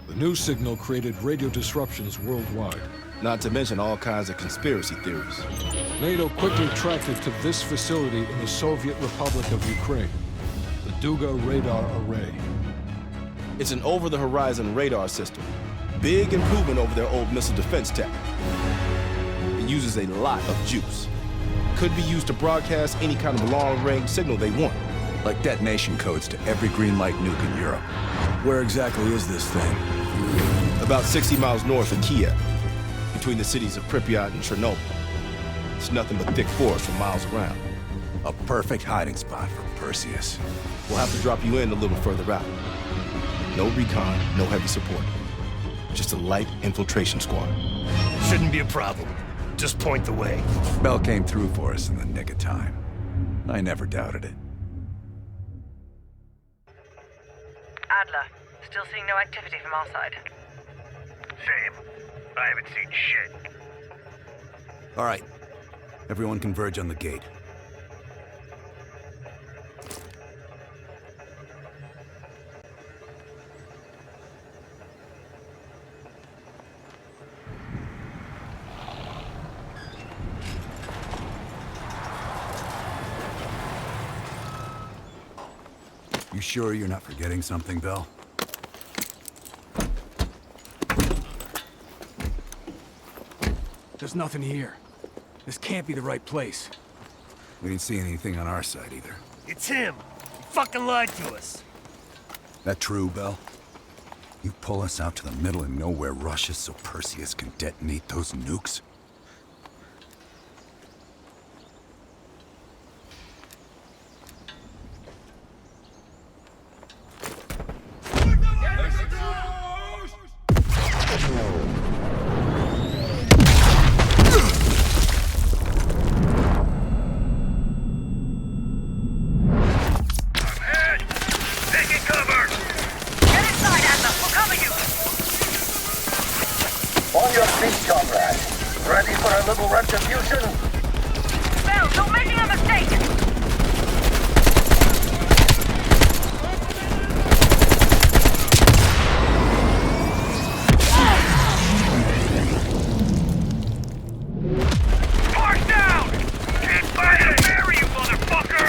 The new signal created radio disruptions worldwide. Not to mention all kinds of conspiracy theories. NATO quickly tracked it to this facility in the Soviet Republic of Ukraine, the Duga Radar Array. It's an over-the-horizon radar system. Big improvement over their old missile defense tech. It uses a lot of juice. Could be used to broadcast any kind of long-range signal they want. Like detonation codes to every green light nuke in Europe. Where exactly is this thing? About 60 miles north of Kiev, between the cities of Pripyat and Chernobyl. It's nothing but thick forest for miles around. A perfect hiding spot for Perseus. We'll have to drop you in a little further out. No recon, no heavy support. Just a light infiltration squad. Shouldn't be a problem. Just point the way. Bell came through for us in the nick of time. I never doubted it. Adler, still seeing no activity from our side. Same. I haven't seen shit. All right. Everyone converge on the gate. You sure you're not forgetting something, Bell? There's nothing here. This can't be the right place. We didn't see anything on our side either. It's him. He fucking lied to us. That true, Bell? You pull us out to the middle of nowhere Russia so Perseus can detonate those nukes? On your feet, comrade. Ready for a little retribution? Bell, you're making a mistake! Park down! Can't find a bury, you motherfucker!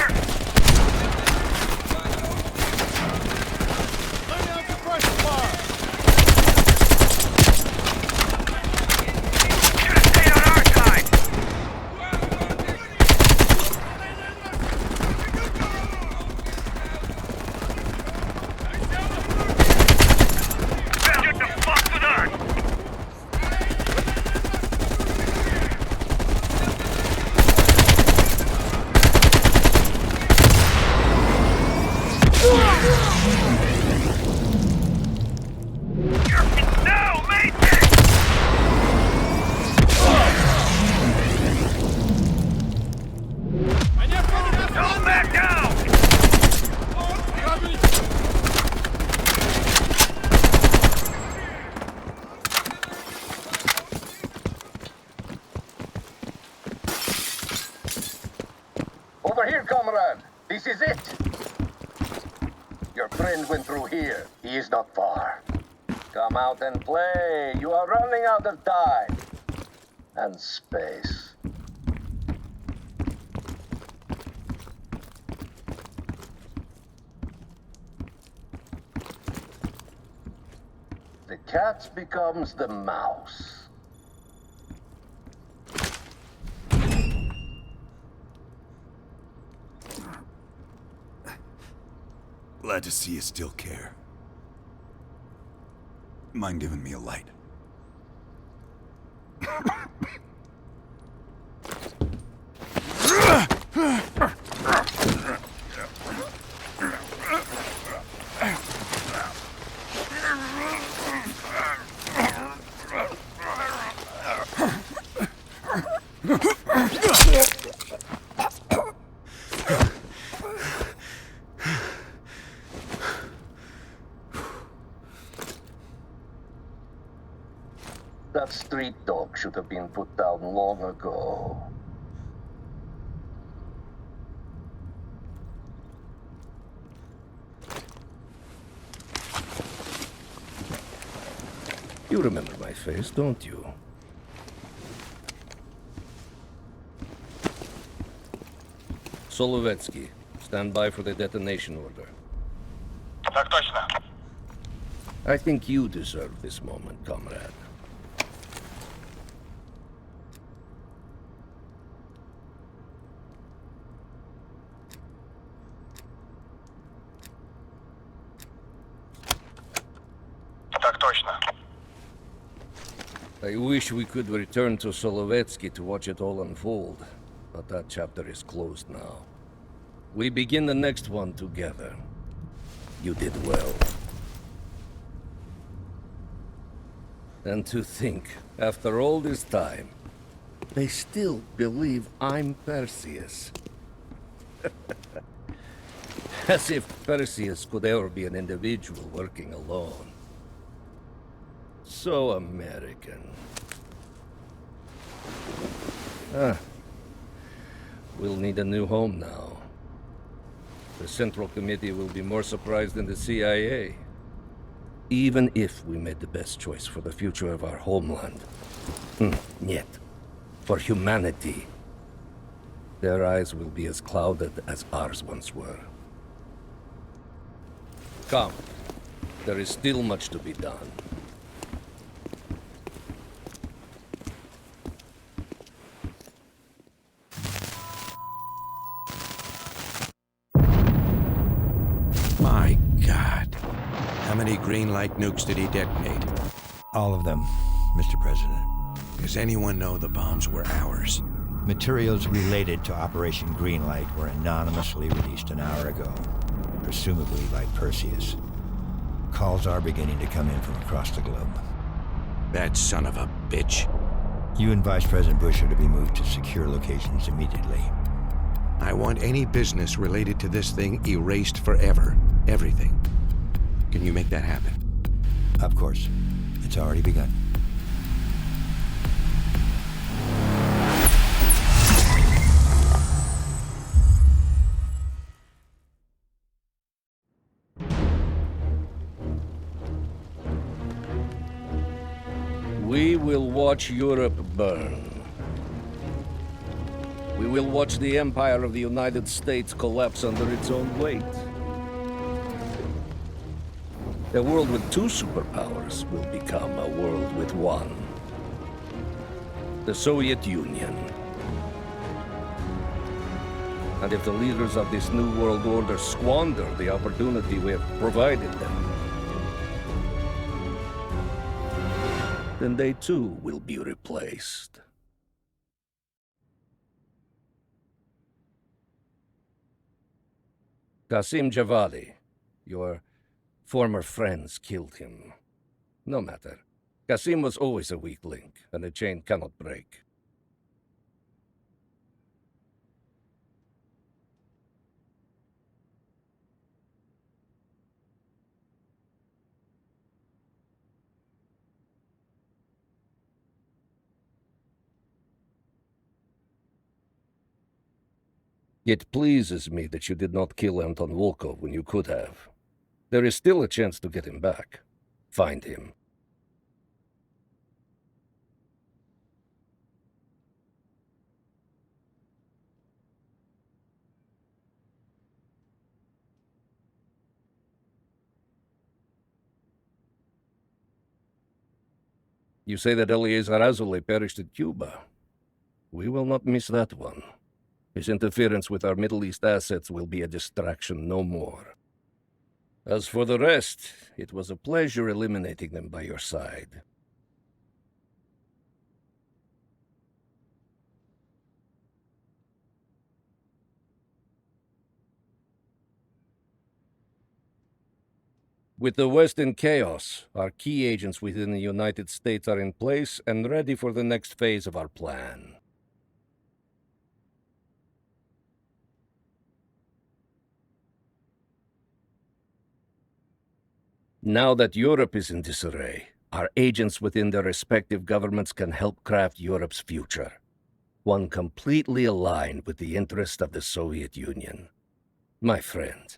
Lay down the pressure bar! Over here, comrade. This is it. Your friend went through here. He is not far. Come out and play. You are running out of time. And space. The cat becomes the mouse. Glad to see you still care. Mind giving me a light? That street dog should have been put down long ago. You remember my face, don't you? Solovetsky, stand by for the detonation order. Так точно. I think you deserve this moment, comrade. Так точно. I wish we could return to Solovetsky to watch it all unfold, but that chapter is closed now. We begin the next one together. You did well. And to think, after all this time, they still believe I'm Perseus. As if Perseus could ever be an individual working alone. So American. We'll need a new home now. The Central Committee will be more surprised than the CIA. Even if we made the best choice for the future of our homeland. Yet, for humanity, their eyes will be as clouded as ours once were. Come, there is still much to be done. My God. How many green light nukes did he detonate? All of them, Mr. President. Does anyone know the bombs were ours? Materials related to Operation Greenlight were anonymously released an hour ago, presumably by Perseus. Calls are beginning to come in from across the globe. That son of a bitch. You and Vice President Bush are to be moved to secure locations immediately. I want any business related to this thing erased forever. Everything. Can you make that happen? Of course. It's already begun. We will watch Europe burn. We will watch the empire of the United States collapse under its own weight. A world with two superpowers will become a world with one. The Soviet Union. And if the leaders of this new world order squander the opportunity we have provided them, then they too will be replaced. Qasim Javadi, your former friends killed him. No matter. Qasim was always a weak link, and the chain cannot break. It pleases me that you did not kill Anton Volkov when you could have. There is still a chance to get him back. Find him. You say that Eleazar Azoulay perished at Cuba. We will not miss that one. His interference with our Middle East assets will be a distraction no more. As for the rest, it was a pleasure eliminating them by your side. With the West in chaos, our key agents within the United States are in place and ready for the next phase of our plan. Now that Europe is in disarray, our agents within their respective governments can help craft Europe's future. One completely aligned with the interest of the Soviet Union. My friend,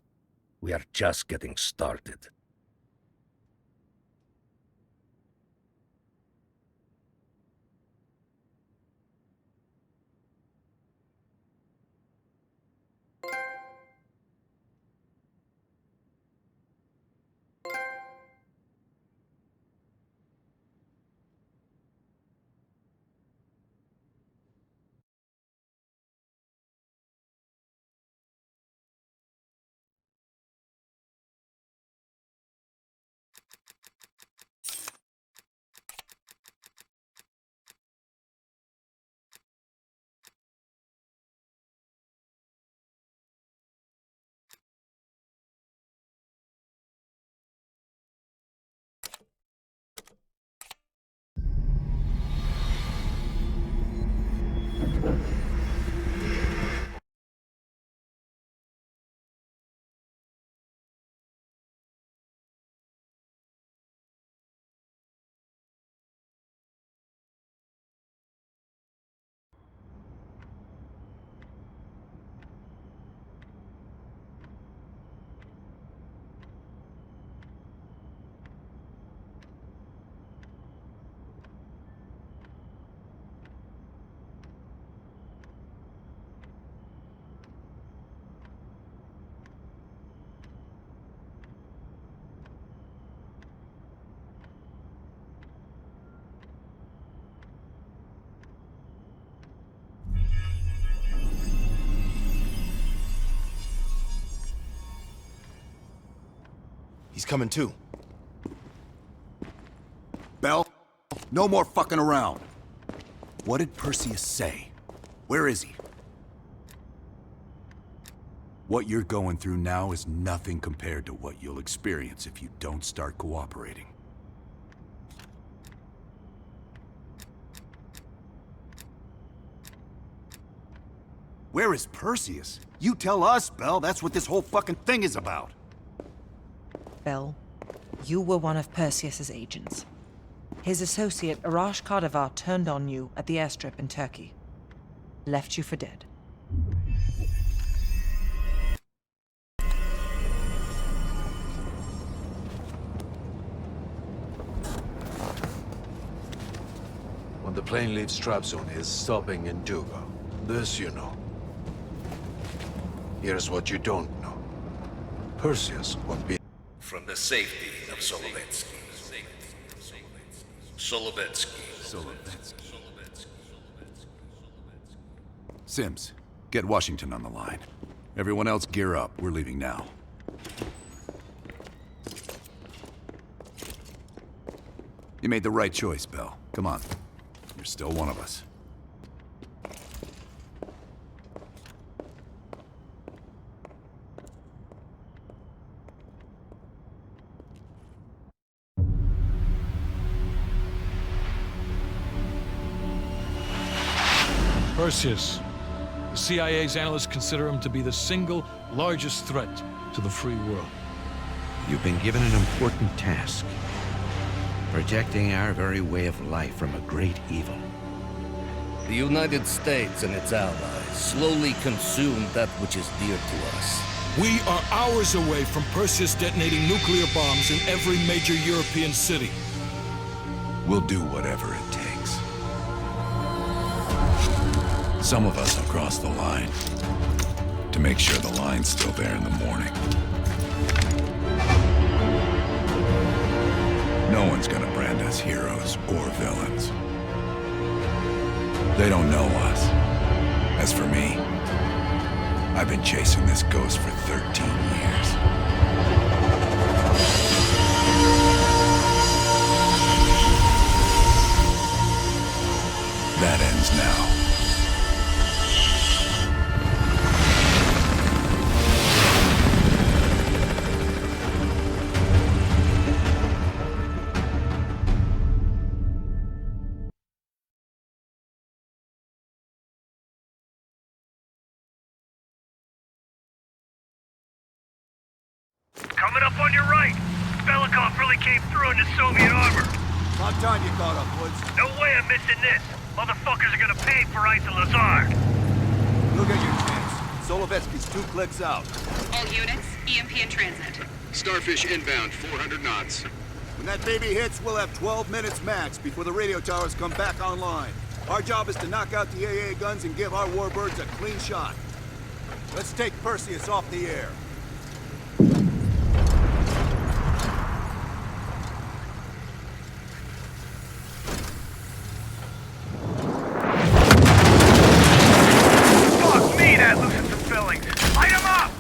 we are just getting started. He's coming too. Bell, no more fucking around. What did Perseus say? Where is he? What you're going through now is nothing compared to what you'll experience if you don't start cooperating. Where is Perseus? You tell us, Bell. That's what this whole fucking thing is about. Bell, you were one of Perseus's agents. His associate, Arash Kardavar, turned on you at the airstrip in Turkey. Left you for dead. When the plane leaves Trabzon, it's stopping in Duga. This you know. Here's what you don't know. Perseus won't be... From the safety of Solovetsky. Sims, get Washington on the line. Everyone else gear up. We're leaving now. You made the right choice, Bell. Come on. You're still one of us. Perseus. The CIA's analysts consider him to be the single largest threat to the free world. You've been given an important task. Protecting our very way of life from a great evil. The United States and its allies slowly consume that which is dear to us. We are hours away from Perseus detonating nuclear bombs in every major European city. We'll do whatever it takes. Some of us will cross the line to make sure the line's still there in the morning. No one's gonna brand us heroes or villains. They don't know us. As for me, I've been chasing this ghost for 13 years. That ends now. Coming up on your right. Belikov really came through in the Soviet armor. About time you caught up, Woods. No way I'm missing this. Motherfuckers are gonna pay for Ice and Lazar. You'll get your chance. Solovetsky's 2 clicks out. All units, EMP in transit. Starfish inbound, 400 knots. When that baby hits, we'll have 12 minutes max before the radio towers come back online. Our job is to knock out the AA guns and give our warbirds a clean shot. Let's take Perseus off the air. Fuck me, that loosened some fillings. Light them up!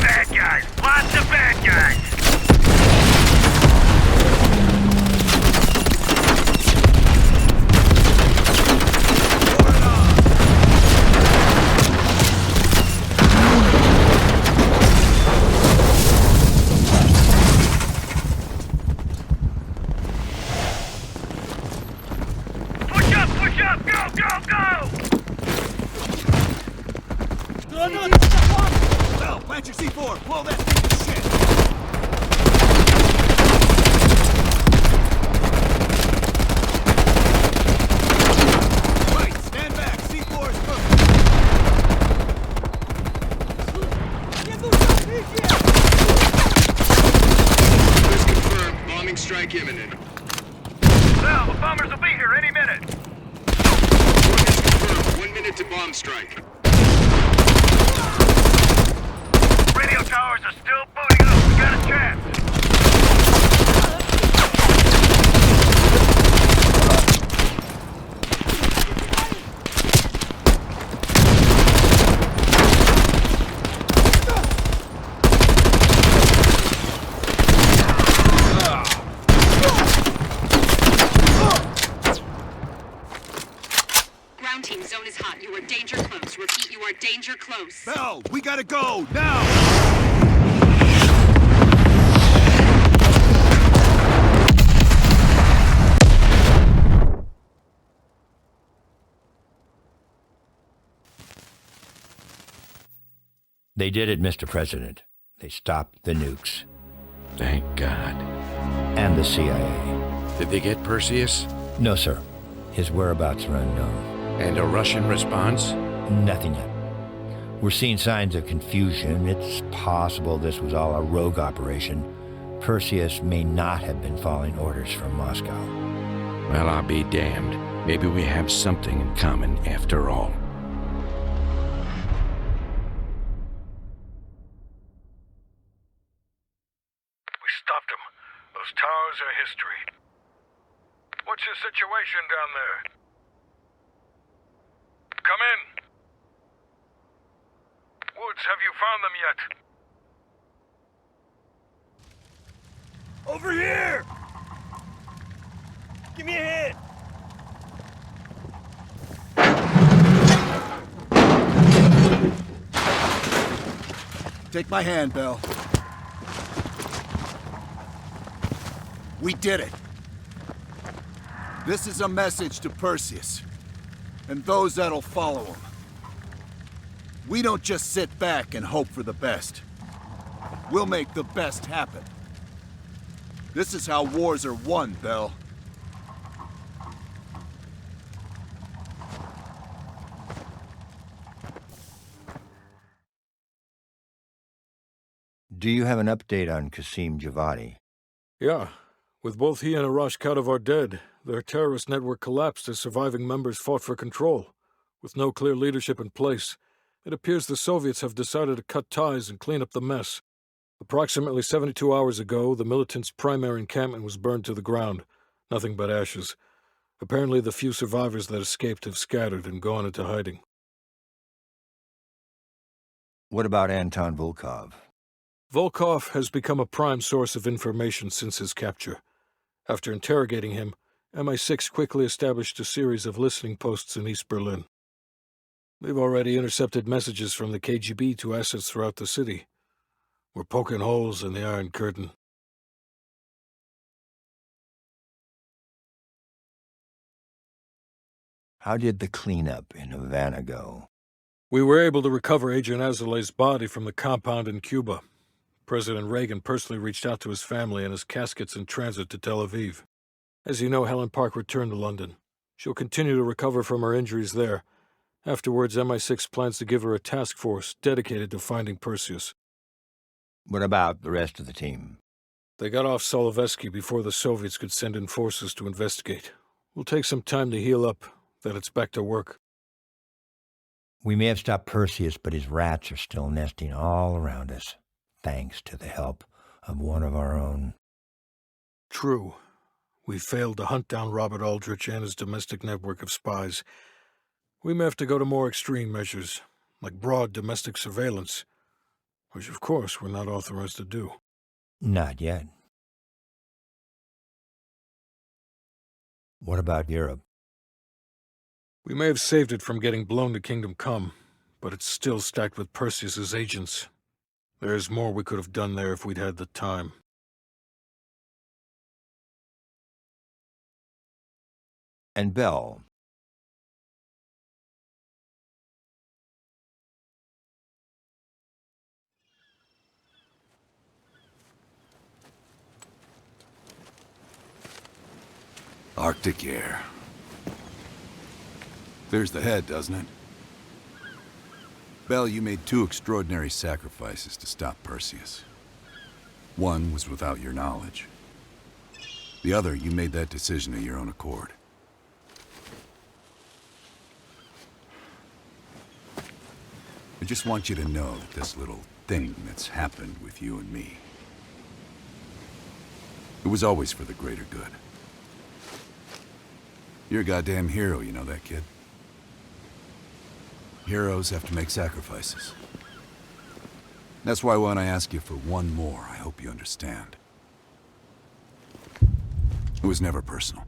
Bad guys. Lots of bad guys. Push up! Go, go, go! Bell, plant your C4. Blow that thing to shit. Right, stand back. C4 is News confirmed. Bombing strike imminent. Well, the bombers will be here any minute. Orders confirmed. 1 minute to bomb strike. Radio towers are still booting up. We got a chance. Danger close. Bell, we gotta go, now! They did it, Mr. President. They stopped the nukes. Thank God. And the CIA. Did they get Perseus? No, sir. His whereabouts are unknown. And a Russian response? Nothing yet. We're seeing signs of confusion. It's possible this was all a rogue operation. Perseus may not have been following orders from Moscow. Well, I'll be damned. Maybe we have something in common after all. We stopped him. Those towers are history. What's your situation down there? Come in. Woods, have you found them yet? Over here! Give me a hand! Take my hand, Bell. We did it. This is a message to Perseus, and those that'll follow him. We don't just sit back and hope for the best. We'll make the best happen. This is how wars are won, Bell. Do you have an update on Qasim Javadi? Yeah. With both he and Arash Kadivar dead, their terrorist network collapsed as surviving members fought for control. With no clear leadership in place, it appears the Soviets have decided to cut ties and clean up the mess. Approximately 72 hours ago, the militants' primary encampment was burned to the ground. Nothing but ashes. Apparently the few survivors that escaped have scattered and gone into hiding. What about Anton Volkov? Volkov has become a prime source of information since his capture. After interrogating him, MI6 quickly established a series of listening posts in East Berlin. They've already intercepted messages from the KGB to assets throughout the city. We're poking holes in the Iron Curtain. How did the cleanup in Havana go? We were able to recover Agent Azoulay's body from the compound in Cuba. President Reagan personally reached out to his family, and his casket's in transit to Tel Aviv. As you know, Helen Park returned to London. She'll continue to recover from her injuries there. Afterwards, MI6 plans to give her a task force dedicated to finding Perseus. What about the rest of the team? They got off Solovetsky before the Soviets could send in forces to investigate. We'll take some time to heal up, then it's back to work. We may have stopped Perseus, but his rats are still nesting all around us, thanks to the help of one of our own. True. We failed to hunt down Robert Aldrich and his domestic network of spies. We may have to go to more extreme measures, like broad domestic surveillance, which of course we're not authorized to do. Not yet. What about Europe? We may have saved it from getting blown to Kingdom Come, but it's still stacked with Perseus's agents. There's more we could have done there if we'd had the time. And Bell. Arctic air. Clears the head, doesn't it? Bell, you made two extraordinary sacrifices to stop Perseus. One was without your knowledge. The other, you made that decision of your own accord. I just want you to know that this little thing that's happened with you and me, it was always for the greater good. You're a goddamn hero, you know that, kid? Heroes have to make sacrifices. That's why when I ask you for one more, I hope you understand. It was never personal.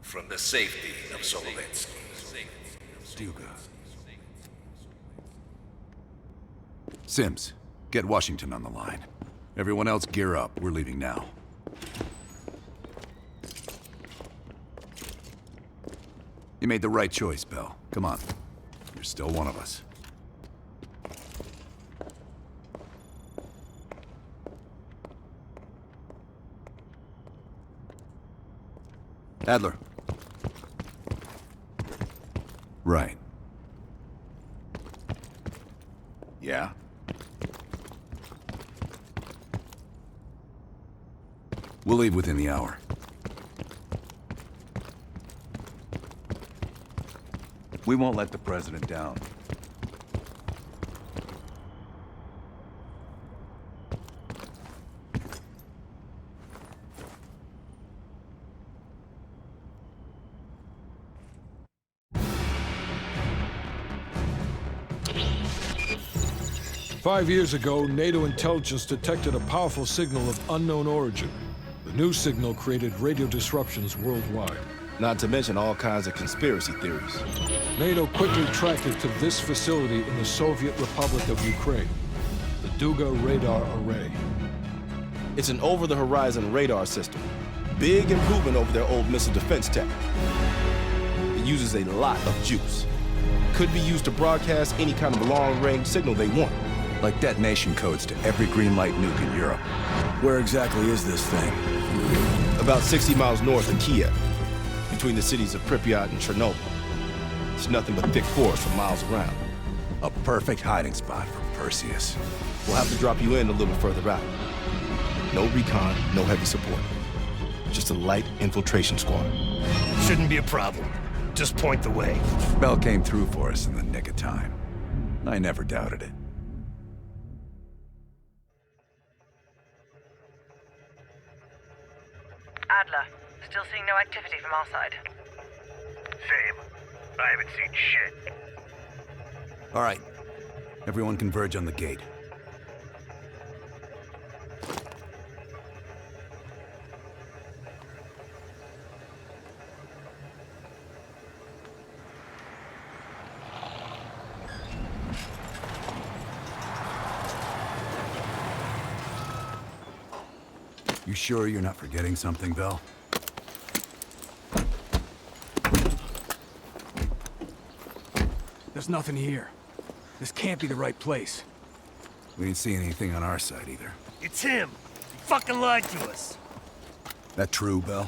from the safety of Solovetsky. Duga. Sims, get Washington on the line. Everyone else gear up. We're leaving now. You made the right choice, Bell. Come on. You're still one of us. Adler. Right. Yeah? We'll leave within the hour. We won't let the president down. Five years ago, NATO intelligence detected a powerful signal of unknown origin. The new signal created radio disruptions worldwide. Not to mention all kinds of conspiracy theories. NATO quickly tracked it to this facility in the Soviet Republic of Ukraine, the Duga Radar Array. It's an over-the-horizon radar system. Big improvement over their old missile defense tech. It uses a lot of juice. Could be used to broadcast any kind of long-range signal they want. Like detonation codes to every green light nuke in Europe. Where exactly is this thing? About 60 miles north of Kiev, between the cities of Pripyat and Chernobyl. It's nothing but thick forest for miles around. A perfect hiding spot for Perseus. We'll have to drop you in a little further out. No recon, no heavy support. Just a light infiltration squad. Shouldn't be a problem. Just point the way. Bell came through for us in the nick of time. I never doubted it. Adler, still seeing no activity from our side. Same. I haven't seen shit. All right. Everyone converge on the gate. You sure you're not forgetting something, Bell? There's nothing here. This can't be the right place. We ain't seeing anything on our side either. It's him! He fucking lied to us! That true, Bell?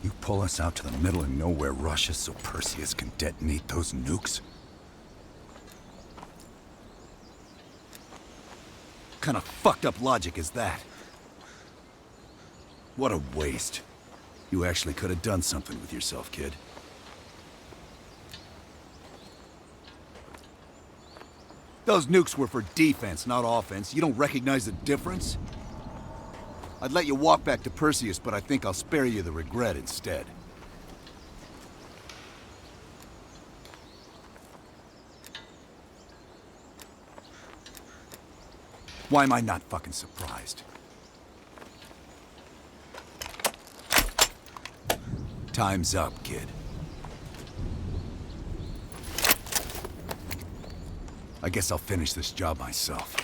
You pull us out to the middle of nowhere Russia so Perseus can detonate those nukes? What kind of fucked up logic is that? What a waste. You actually could have done something with yourself, kid. Those nukes were for defense, not offense. You don't recognize the difference? I'd let you walk back to Perseus, but I think I'll spare you the regret instead. Why am I not fucking surprised? Time's up, kid. I guess I'll finish this job myself.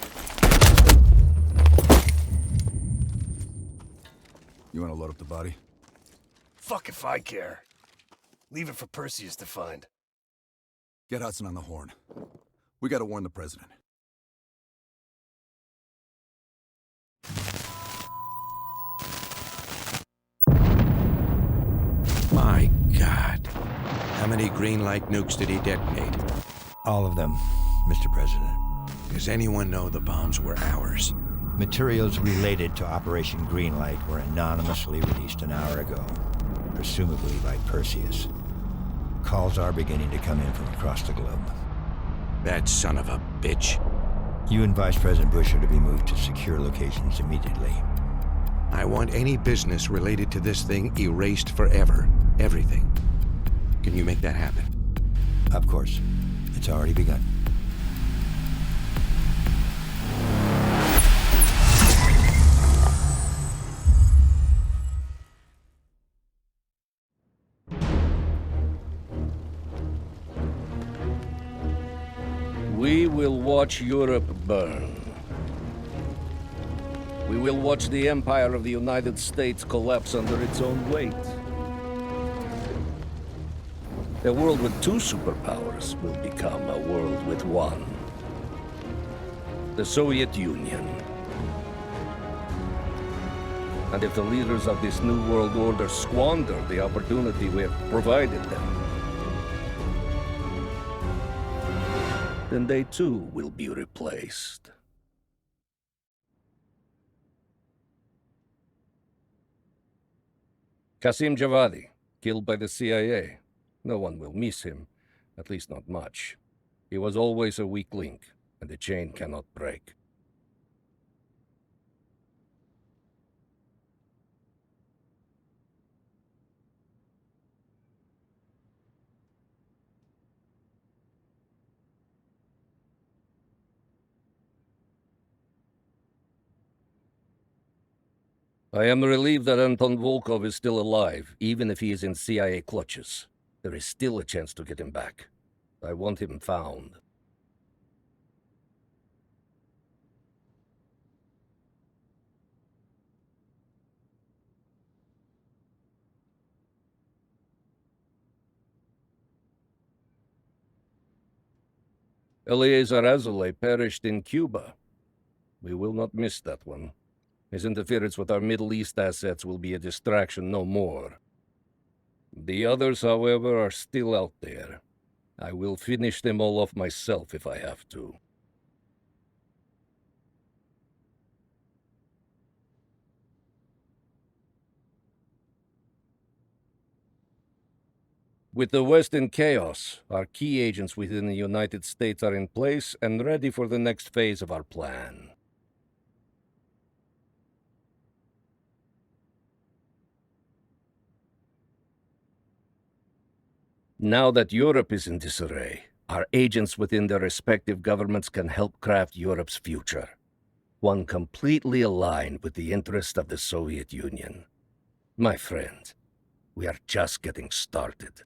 You want to load up the body? Fuck if I care. Leave it for Perseus to find. Get Hudson on the horn. We gotta warn the president. My God. How many green light nukes did he detonate? All of them, Mr. President. Does anyone know the bombs were ours? Materials related to Operation Greenlight were anonymously released an hour ago, presumably by Perseus. Calls are beginning to come in from across the globe. That son of a bitch. You and Vice President Bush are to be moved to secure locations immediately. I want any business related to this thing erased forever. Everything. Can you make that happen? Of course. It's already begun. We will watch Europe burn. We will watch the empire of the United States collapse under its own weight. A world with two superpowers will become a world with one. The Soviet Union. And if the leaders of this new world order squander the opportunity we have provided them, then they too will be replaced. Qasim Javadi, killed by the CIA. No one will miss him, at least not much. He was always a weak link, and the chain cannot break. I am relieved that Anton Volkov is still alive, even if he is in CIA clutches. There is still a chance to get him back. I want him found. Eleazar Azulay perished in Cuba. We will not miss that one. His interference with our Middle East assets will be a distraction no more. The others, however, are still out there. I will finish them all off myself if I have to. With the West in chaos, our key agents within the United States are in place and ready for the next phase of our plan. Now that Europe is in disarray, our agents within their respective governments can help craft Europe's future. One completely aligned with the interest of the Soviet Union. My friend, we are just getting started.